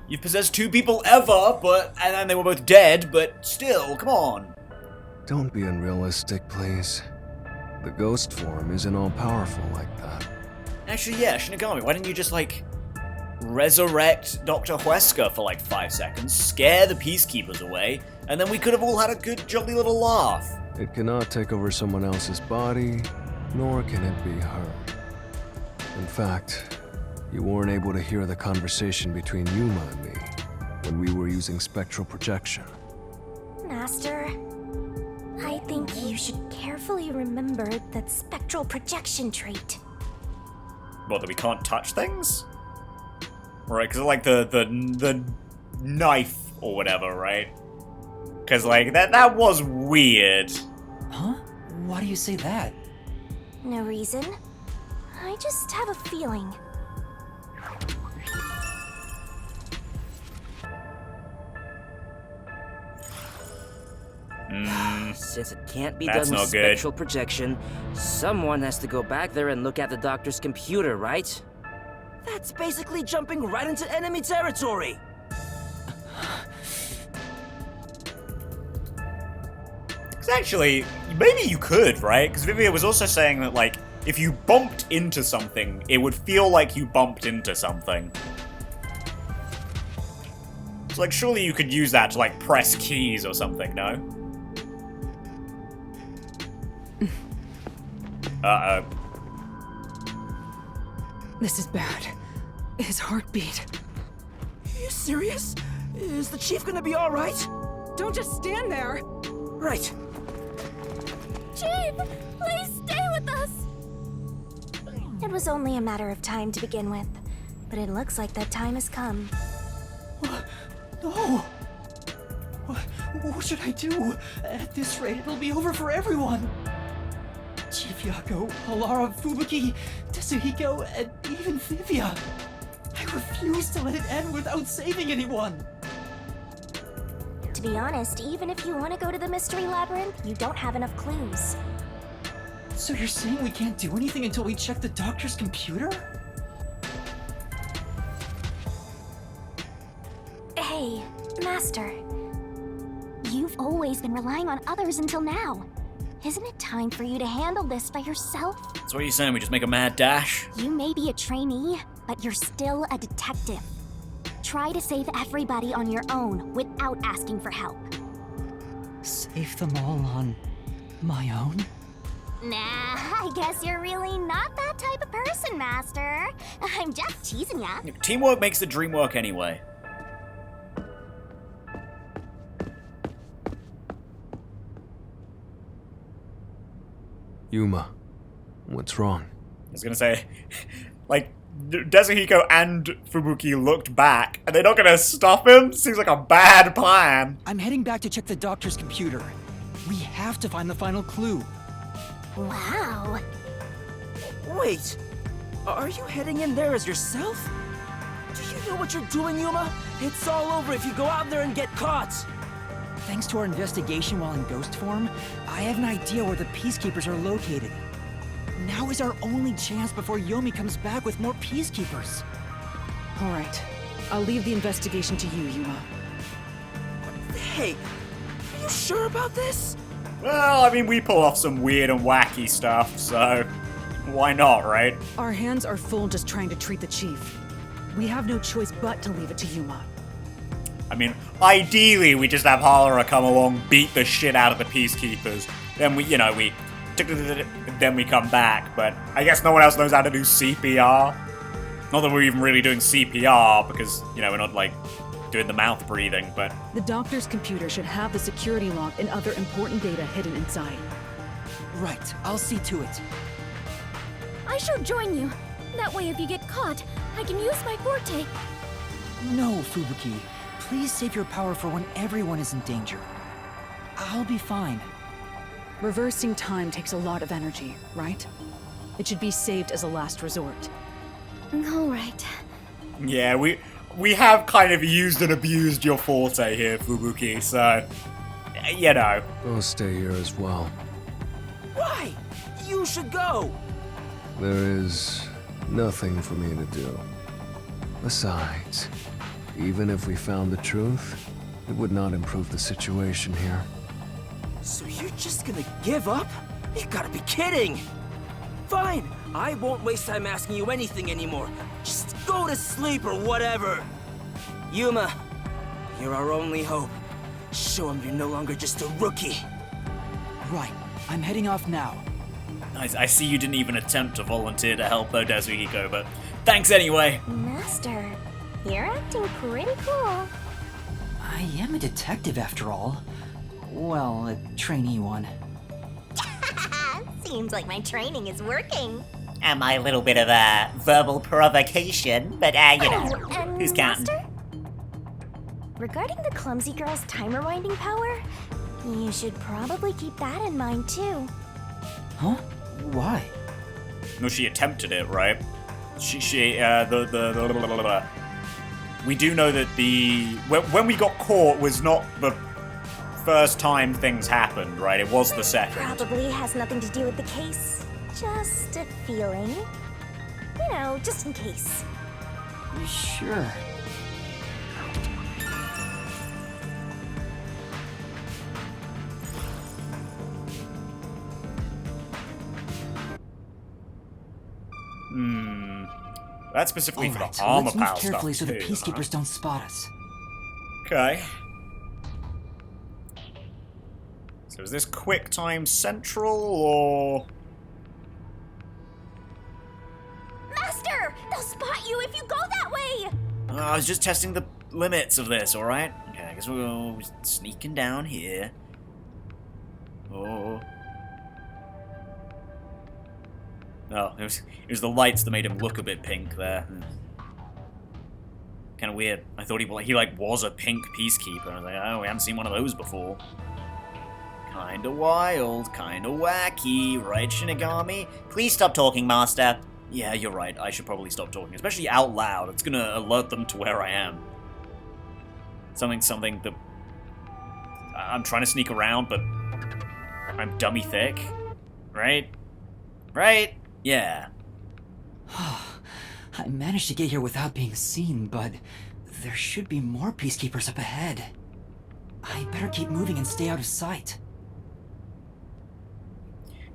A: You possessed 2 people ever, and then they were both dead, but still, come on.
K: Don't be unrealistic, please. The ghost form isn't all powerful like that.
A: Actually, yeah, Shinigami, why didn't you just, like, resurrect Dr. Weska for, like, 5 seconds, scare the peacekeepers away, and then we could have all had a good, jolly little laugh.
K: It cannot take over someone else's body, nor can it be heard. In fact, you weren't able to hear the conversation between Yuma and me when we were using spectral projection.
B: Master. I think you should carefully remember that spectral projection trait.
A: What, that we can't touch things? Right, because like the knife or whatever, right? Because like that was weird.
C: Huh? Why do you say that?
B: No reason. I just have a feeling.
R: Since it can't be
A: That's
R: done
A: no
R: with
A: good.
R: spectral projection, someone has to go back there and look at the doctor's computer, right? That's basically jumping right into enemy territory!
A: Because actually, maybe you could, right? Because Vivia was also saying that, like, if you bumped into something, it would feel like you bumped into something. So, like, surely you could use that to, like, press keys or something, no? Uh-oh.
Q: This is bad. His heartbeat.
R: Are you serious? Is the chief gonna be alright?
M: Don't just stand there!
R: Right.
B: Chief, please stay with us! It was only a matter of time to begin with, but it looks like that time has come.
D: No! What should I do? At this rate, it'll be over for everyone! Chief Yako, Alara, Fubuki, Tetsuhiko, and even Vivia. I refuse to let it end without saving anyone!
B: To be honest, even if you want to go to the Mystery Labyrinth, you don't have enough clues.
D: So you're saying we can't do anything until we check the doctor's computer?
B: Hey, Master. You've always been relying on others until now. Isn't it time for you to handle this by yourself?
A: So what are you saying, we just make a mad dash?
B: You may be a trainee, but you're still a detective. Try to save everybody on your own without asking for help.
D: Save them all on my own?
B: Nah, I guess you're really not that type of person, Master. I'm just teasing ya.
A: Teamwork makes the dream work anyway.
K: Yuma, what's wrong?
A: I was gonna say, like, Tetsuhiko and Fubuki looked back, and they're not gonna stop him? Seems like a bad plan.
D: I'm heading back to check the doctor's computer. We have to find the final clue.
B: Wow.
R: Wait, are you heading in there as yourself? Do you know what you're doing, Yuma? It's all over if you go out there and get caught.
D: Thanks to our investigation while in ghost form, I have an idea where the Peacekeepers are located. Now is our only chance before Yomi comes back with more Peacekeepers.
Q: All right. I'll leave the investigation to you, Yuma.
R: Hey, are you sure about this?
A: Well, I mean, we pull off some weird and wacky stuff, so why not, right?
Q: Our hands are full just trying to treat the chief. We have no choice but to leave it to Yuma.
A: I mean, ideally, we just have Halara come along, beat the shit out of the Peacekeepers. Then then we come back, but I guess no one else knows how to do CPR. Not that we're even really doing CPR, because, we're not, like, doing the mouth breathing, but...
Q: The doctor's computer should have the security log and other important data hidden inside.
D: Right, I'll see to it.
M: I shall join you. That way, if you get caught, I can use my forte.
D: No, Fubuki. Please save your power for when everyone is in danger. I'll be fine.
Q: Reversing time takes a lot of energy, right? It should be saved as a last resort.
M: All right.
A: Yeah, we have kind of used and abused your forte here, Fubuki, so...
K: I'll stay here as well.
R: Why? You should go!
K: There is nothing for me to do. Besides, even if we found the truth, it would not improve the situation here.
R: So you're just gonna give up? You gotta be kidding! Fine, I won't waste time asking you anything anymore. Just go to sleep or whatever. Yuma, you're our only hope. Show him you're no longer just a rookie.
D: Right, I'm heading off now.
A: I see you didn't even attempt to volunteer to help though, Tetsuhiko, but thanks anyway.
B: Master, you're acting pretty cool.
C: I am a detective after all. Well, a trainee one.
B: Seems like my training is working.
F: And my little bit of a verbal provocation, but you know,
B: and
F: who's counting?
B: Master? Regarding the clumsy girl's time rewinding power, you should probably keep that in mind too.
C: Huh? Why?
A: No, she attempted it, right? We do know that when we got caught was not the first time things happened, right? It was the second.
B: Probably has nothing to do with the case. Just a feeling. You know, just in case.
C: You sure?
A: That's specifically for
C: Alright,
A: the armor
C: let's move
A: pal
C: carefully
A: stuff
C: so the
A: too,
C: peacekeepers don't spot us.
A: Okay. So is this QuickTime Central, or...?
B: Master! They'll spot you if you go that way!
A: I was just testing the limits of this, alright? Okay, I guess we're sneaking down here. Oh. Oh, it was the lights that made him look a bit pink there. Kind of weird. I thought he was a pink peacekeeper. I was like, oh, we haven't seen one of those before. Kinda wild, kinda wacky, right, Shinigami?
F: Please stop talking, Master.
A: Yeah, you're right. I should probably stop talking, especially out loud. It's gonna alert them to where I am. Something that... I'm trying to sneak around, but I'm dummy thick. Right? Right? Yeah.
C: I managed to get here without being seen, but there should be more peacekeepers up ahead. I better keep moving and stay out of sight.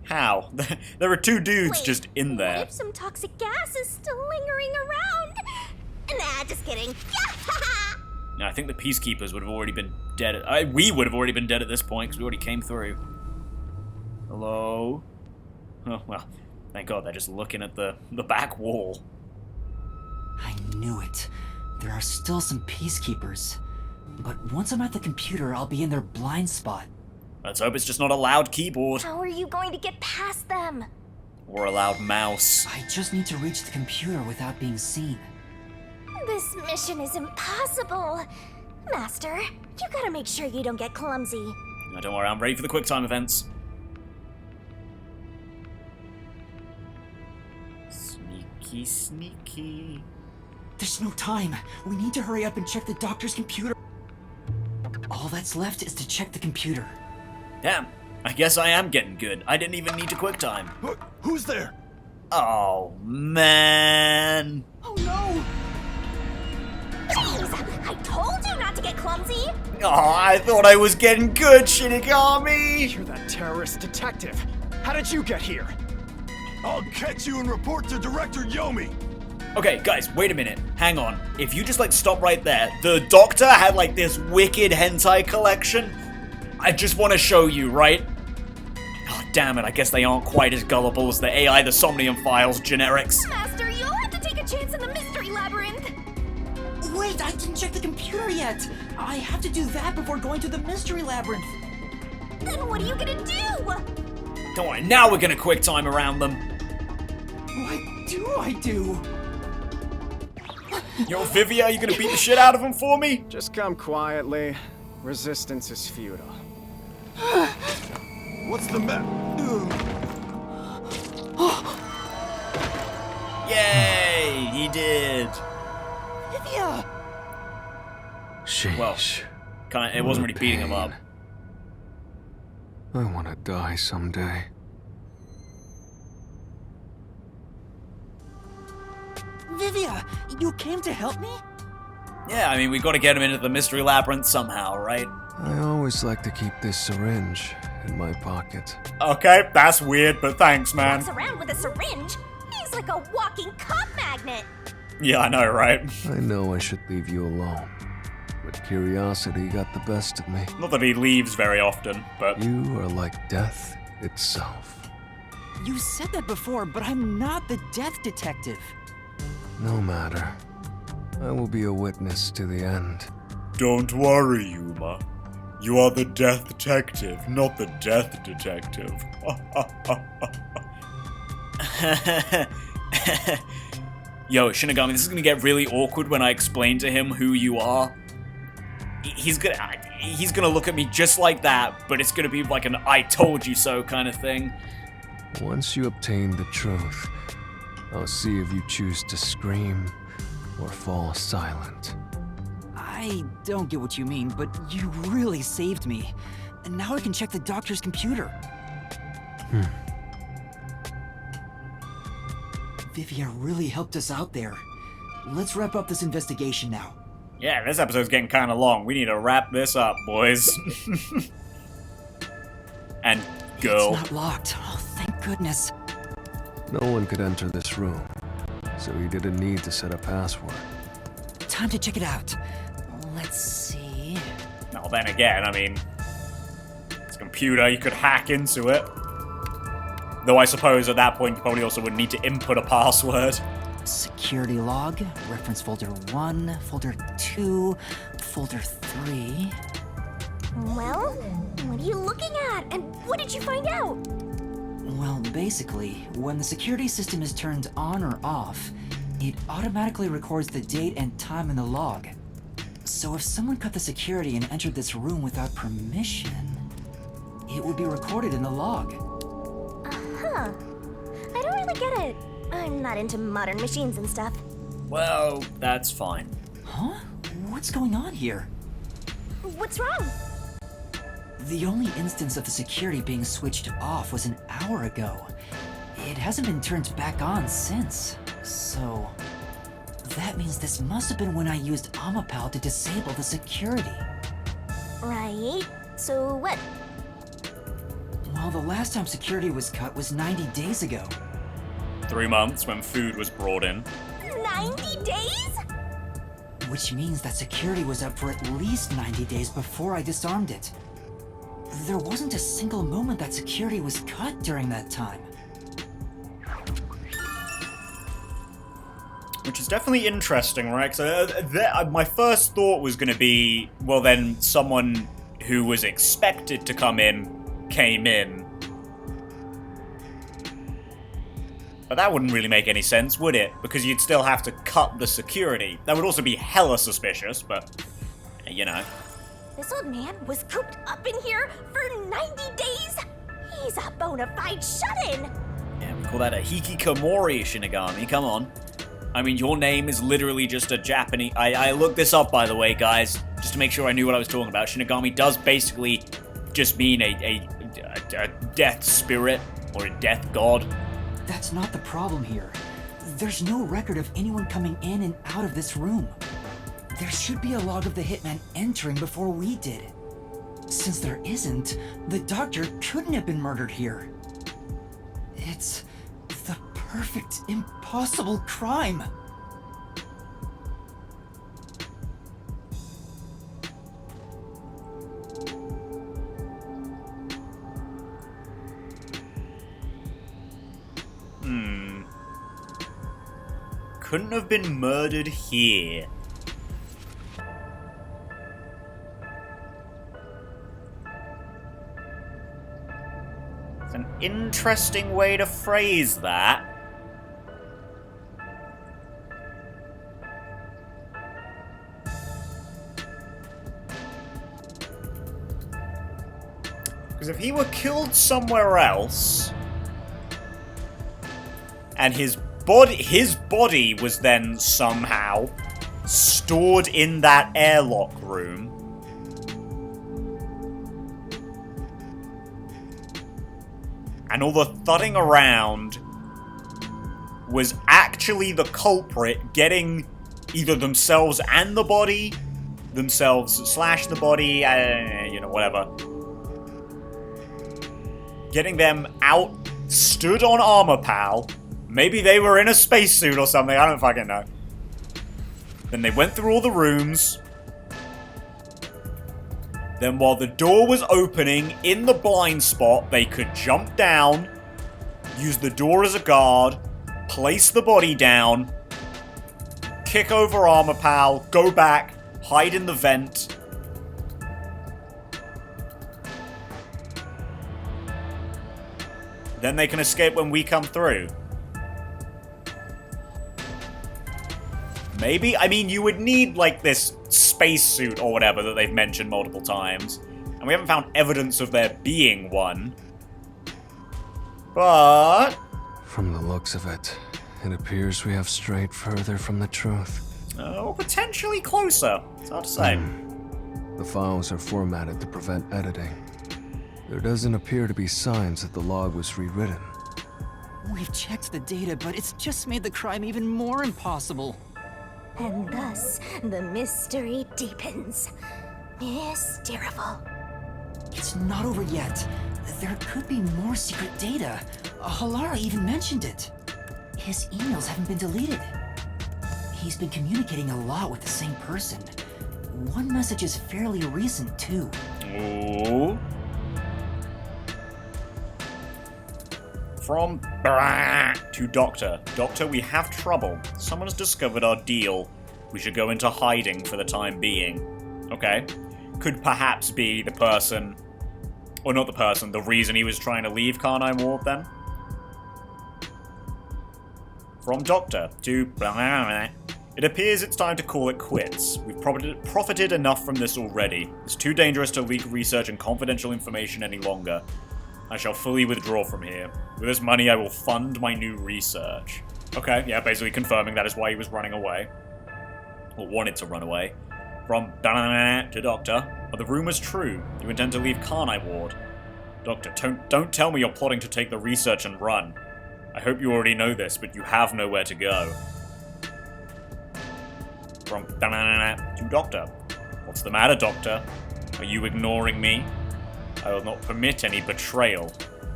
A: How? There are two dudes just in
B: What
A: there.
B: if some toxic gas is still lingering around? Nah, just kidding.
A: No, I think the peacekeepers would have already been dead. We would have already been dead at this point because we already came through. Hello? Oh, well, thank God they're just looking at the back wall.
C: I knew it. There are still some peacekeepers. But once I'm at the computer, I'll be in their blind spot.
A: Let's hope it's just not a loud keyboard.
B: How are you going to get past them?
A: Or a loud mouse.
C: I just need to reach the computer without being seen.
B: This mission is impossible. Master, you gotta make sure you don't get clumsy.
A: No, don't worry, I'm ready for the QuickTime events. Sneaky, sneaky.
C: There's no time. We need to hurry up and check the doctor's computer. All that's left is to check the computer.
A: Damn, I guess I am getting good. I didn't even need to QuickTime.
O: Who's there?
A: Oh, man.
B: Oh no! Jeez, I told you not to get clumsy!
A: Oh, I thought I was getting good, Shinigami!
S: You're that terrorist detective. How did you get here?
O: I'll catch you and report to Director Yomi.
A: Okay, guys, wait a minute. Hang on. If you just, stop right there. The doctor had, this wicked hentai collection. I just want to show you, right? Oh, damn it. I guess they aren't quite as gullible as the AI, the Somnium Files generics.
B: Master, you'll have to take a chance in the mystery labyrinth!
C: Wait, I didn't check the computer yet. I have to do that before going to the mystery labyrinth.
B: Then what are you gonna do?
A: Don't worry, now we're gonna QuickTime around them.
C: What do I do?
A: Yo, Vivia, are you gonna beat the shit out of them for me?
I: Just come quietly. Resistance is futile.
O: What's the
A: Yay, he did.
C: Vivia!
K: Sheesh.
A: Well, it wasn't really beating him up.
K: I want to die someday.
C: Vivia, you came to help me?
A: Yeah, I mean, we gotta get him into the mystery labyrinth somehow, right?
K: I always like to keep this syringe in my pocket.
A: Okay, that's weird, but thanks, man.
B: Walks around with a syringe? He's like a walking cop magnet!
A: Yeah, I know, right?
K: I know I should leave you alone, but curiosity got the best of me.
A: Not that he leaves very often, but...
K: You are like death itself.
C: You said that before, but I'm not the death detective.
K: No matter. I will be a witness to the end.
A: Don't worry, Yuma. You are the death detective, not the death detective. Yo, Shinigami, this is gonna get really awkward when I explain to him who you are. He's gonna look at me just like that, but it's gonna be like an I told you so kind of thing.
K: Once you obtain the truth, I'll see if you choose to scream or fall silent.
C: I don't get what you mean, but you really saved me. And now I can check the doctor's computer. Vivia really helped us out there. Let's wrap up this investigation now.
A: Yeah, this episode's getting kind of long. We need to wrap this up, boys. And girl.
C: It's not locked. Oh, thank goodness.
K: No one could enter this room, so he didn't need to set a password.
C: Time to check it out. Let's see.
A: Now then again, I mean, it's a computer, you could hack into it. Though I suppose at that point you probably also would need to input a password.
C: Security log, reference folder 1, folder 2, folder 3.
B: Well, what are you looking at? And what did you find out?
C: Well, basically, when the security system is turned on or off, it automatically records the date and time in the log. So if someone cut the security and entered this room without permission, it would be recorded in the log.
B: Huh. I don't really get it. I'm not into modern machines and stuff.
A: Well, that's fine.
C: Huh? What's going on here?
B: What's wrong?
C: The only instance of the security being switched off was an hour ago. It hasn't been turned back on since. So, that means this must have been when I used Amapal to disable the security.
B: Right. So what?
C: Well, the last time security was cut was 90 days ago.
A: 3 months when food was brought in.
B: 90 days?
C: Which means that security was up for at least 90 days before I disarmed it. There wasn't a single moment that security was cut during that time.
A: Which is definitely interesting, right? So my first thought was going to be, well then, someone who was expected to come in, came in. But that wouldn't really make any sense, would it? Because you'd still have to cut the security. That would also be hella suspicious, but, you know.
B: This old man was cooped up in here for 90 days? He's a bona fide shut-in!
A: Yeah, we call that a hikikomori, Shinigami, come on. I mean, your name is literally just a Japanese... I looked this up, by the way, guys, just to make sure I knew what I was talking about. Shinigami does basically just mean a death spirit, or a death god.
C: That's not the problem here. There's no record of anyone coming in and out of this room. There should be a log of the hitman entering before we did. Since there isn't, the doctor couldn't have been murdered here. It's the perfect, impossible crime.
A: Couldn't have been murdered here. It's an interesting way to phrase that. Because if he were killed somewhere else, and his body was then somehow stored in that airlock room, and all the thudding around was actually the culprit getting either themselves and the body, themselves slash the body, you know, whatever, getting them out, stood on Amapal. Maybe they were in a spacesuit or something, I don't fucking know. Then they went through all the rooms. Then while the door was opening in the blind spot, they could jump down, use the door as a guard, place the body down, kick over Amapal, go back, hide in the vent. Then they can escape when we come through. Maybe? I mean, you would need, like, this spacesuit or whatever that they've mentioned multiple times. And we haven't found evidence of there being one. But...
K: From the looks of it, it appears we have strayed further from the truth.
A: Or potentially closer. It's hard to say.
K: The files are formatted to prevent editing. There doesn't appear to be signs that the log was rewritten.
C: We've checked the data, but it's just made the crime even more impossible.
B: And thus, the mystery deepens. Mysterious.
C: It's not over yet. There could be more secret data. Halara even mentioned it. His emails haven't been deleted. He's been communicating a lot with the same person. One message is fairly recent, too.
A: Ooh. From to Doctor. Doctor, we have trouble. Someone has discovered our deal. We should go into hiding for the time being. Okay. Could perhaps be the person... Or not the person, the reason he was trying to leave Carnine Ward, then? From Doctor to... It appears it's time to call it quits. We've profited enough from this already. It's too dangerous to leak research and confidential information any longer. I shall fully withdraw from here. With this money, I will fund my new research. Okay, yeah, basically confirming that is why he was running away. Or wanted to run away. From to Doctor. Are the rumors true? You intend to leave Carnine Ward? Doctor, don't tell me you're plotting to take the research and run. I hope you already know this, but you have nowhere to go. From to Doctor. What's the matter, Doctor? Are you ignoring me? I will not permit any betrayal.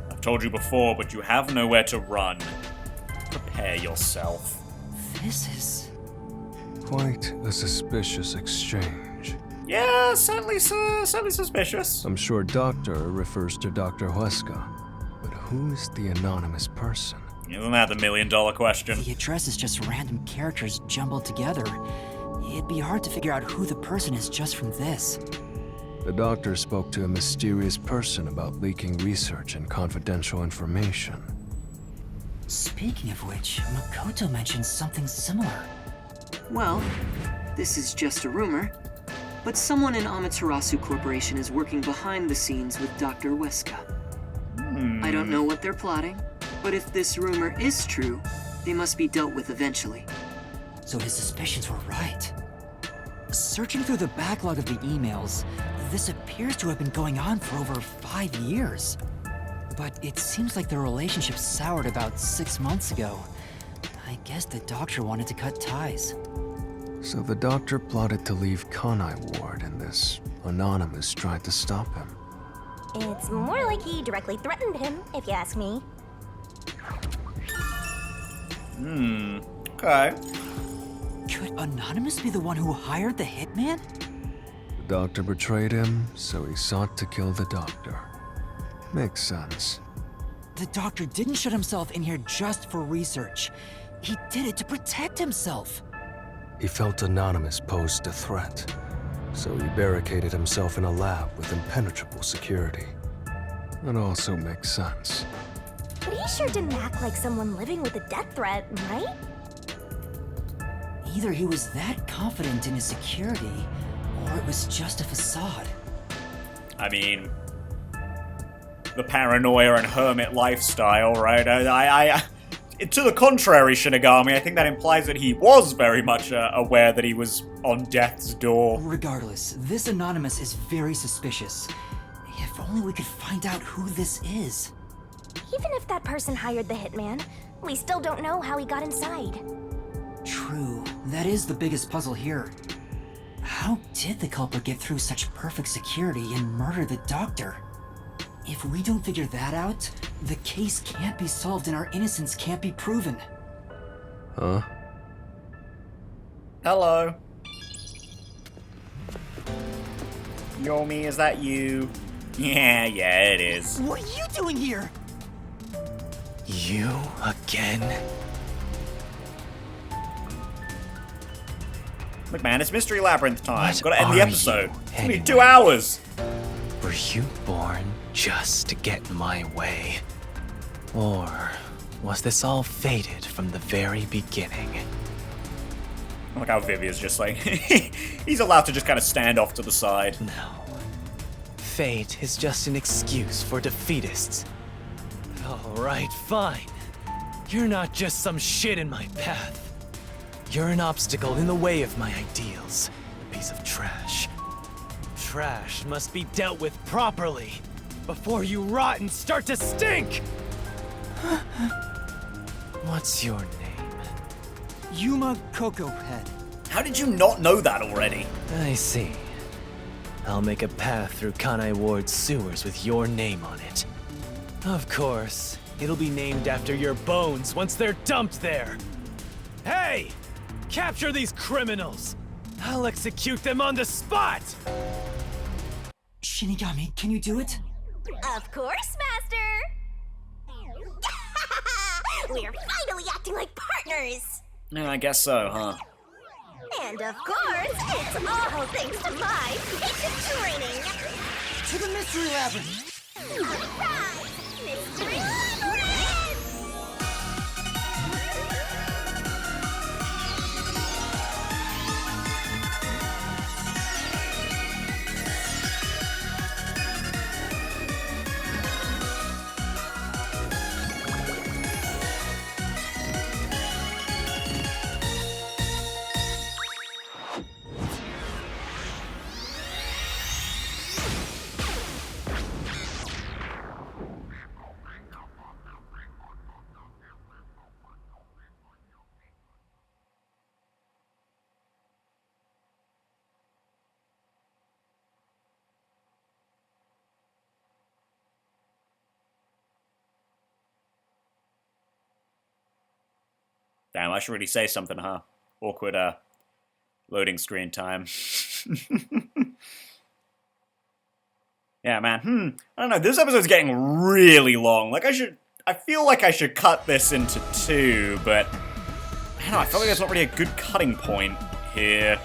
A: I've told you before, but you have nowhere to run. Prepare yourself.
C: This is...
K: Quite a suspicious exchange.
A: Yeah, certainly suspicious.
K: I'm sure Doctor refers to Dr. Huesca, but who is the anonymous person?
A: Isn't that the million-dollar question?
C: The address is just random characters jumbled together. It'd be hard to figure out who the person is just from this.
K: The Doctor spoke to a mysterious person about leaking research and confidential information.
C: Speaking of which, Makoto mentioned something similar.
J: Well, this is just a rumor, but someone in Amaterasu Corporation is working behind the scenes with Dr. Huesca. I don't know what they're plotting, but if this rumor is true, they must be dealt with eventually.
C: So his suspicions were right. Searching through the backlog of the emails, this appears to have been going on for over 5 years. But it seems like the relationship soured about 6 months ago. I guess the Doctor wanted to cut ties.
K: So the Doctor plotted to leave Kanai Ward, and this Anonymous tried to stop him.
B: It's more like he directly threatened him, if you ask me.
A: Okay.
C: Could Anonymous be the one who hired the hitman?
K: The Doctor betrayed him, so he sought to kill the Doctor. Makes sense.
C: The Doctor didn't shut himself in here just for research. He did it to protect himself.
K: He felt Anonymous posed a threat, so he barricaded himself in a lab with impenetrable security. That also makes sense.
B: But he sure didn't act like someone living with a death threat, right?
C: Either he was that confident in his security, or it was just a facade.
A: I mean, the paranoia and hermit lifestyle, right? To the contrary, Shinigami, I think that implies that he was very much aware that he was on death's door.
C: Regardless, this Anonymous is very suspicious. If only we could find out who this is.
B: Even if that person hired the hitman, we still don't know how he got inside.
C: True, that is the biggest puzzle here. How did the culprit get through such perfect security and murder the Doctor? If we don't figure that out, the case can't be solved and our innocence can't be proven.
K: Huh?
A: Hello. Yomi, is that you? Yeah, it is.
C: What are you doing here?
L: You again?
A: Look, man, it's Mystery Labyrinth time.
L: What
A: Gotta end the
L: are
A: episode.
L: you,
A: It's gonna be
L: anyway?
A: 2 hours.
L: Were you born just to get in my way?
T: Or was this all fated from the very beginning?
A: Look how Vivia's just like... he's allowed to just kind of stand off to the side.
T: No. Fate is just an excuse for defeatists. Alright, fine. You're not just some shit in my path. You're an obstacle in the way of my ideals. A piece of trash. Trash must be dealt with properly before you rot and start to stink! What's your name?
D: Yuma Cocoa Head.
A: How did you not know that already?
T: I see. I'll make a path through Kanai Ward's sewers with your name on it. Of course, it'll be named after your bones once they're dumped there. Hey! Capture these criminals! I'll execute them on the spot!
C: Shinigami, can you do it?
B: Of course, Master! We're finally acting like partners!
A: Yeah, I guess so, huh?
B: And of course, it's all thanks to my patient training!
D: To the Mystery Labyrinth!
B: Surprise! Mystery Labyrinth!
A: Damn, I should really say something, huh? Awkward, loading screen time. Yeah, man, I don't know, this episode's getting really long. Like, I feel like I should cut this into 2, but... I don't know, I feel like there's not really a good cutting point here.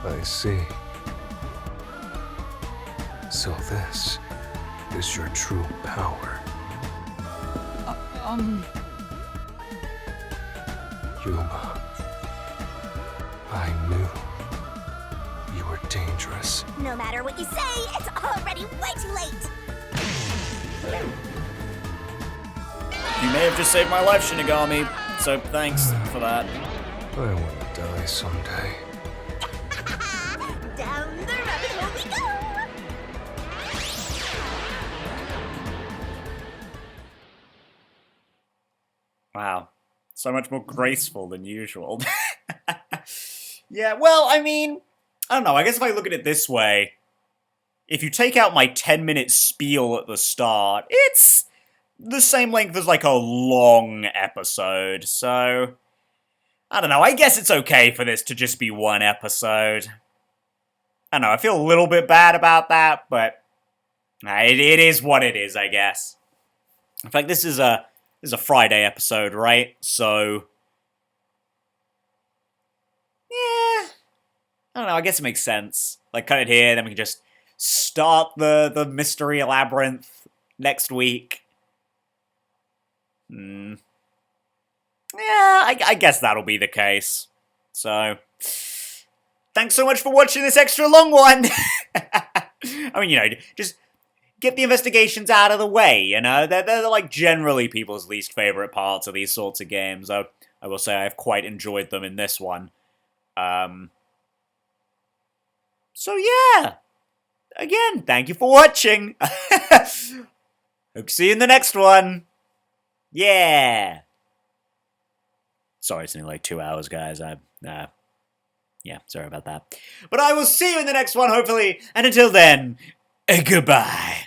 K: I see. So this is your true power. Yuma, I knew you were dangerous.
B: No matter what you say, it's already way too late!
A: You may have just saved my life, Shinigami, so thanks for that.
K: I want to die someday.
B: Down the rabbit hole we go!
A: Wow. So much more graceful than usual. Yeah, well, I mean, I don't know, I guess if I look at it this way, if you take out my 10-minute spiel at the start, it's the same length as, like, a long episode, so... I don't know, I guess it's okay for this to just be one episode. I don't know, I feel a little bit bad about that, but... it is what it is, I guess. In fact, this is a Friday episode, right? So... yeah... I don't know, I guess it makes sense. Like, cut it here, then we can just start the Mystery Labyrinth next week. Yeah, I guess that'll be the case. So, thanks so much for watching this extra long one! I mean, you know, just get the investigations out of the way, you know? They're like generally people's least favorite parts of these sorts of games. I will say I've quite enjoyed them in this one. So yeah! Again, thank you for watching! Hope to see you in the next one! Yeah! Sorry, it's only like 2 hours, guys. Yeah, sorry about that. But I will see you in the next one, hopefully. And until then, goodbye.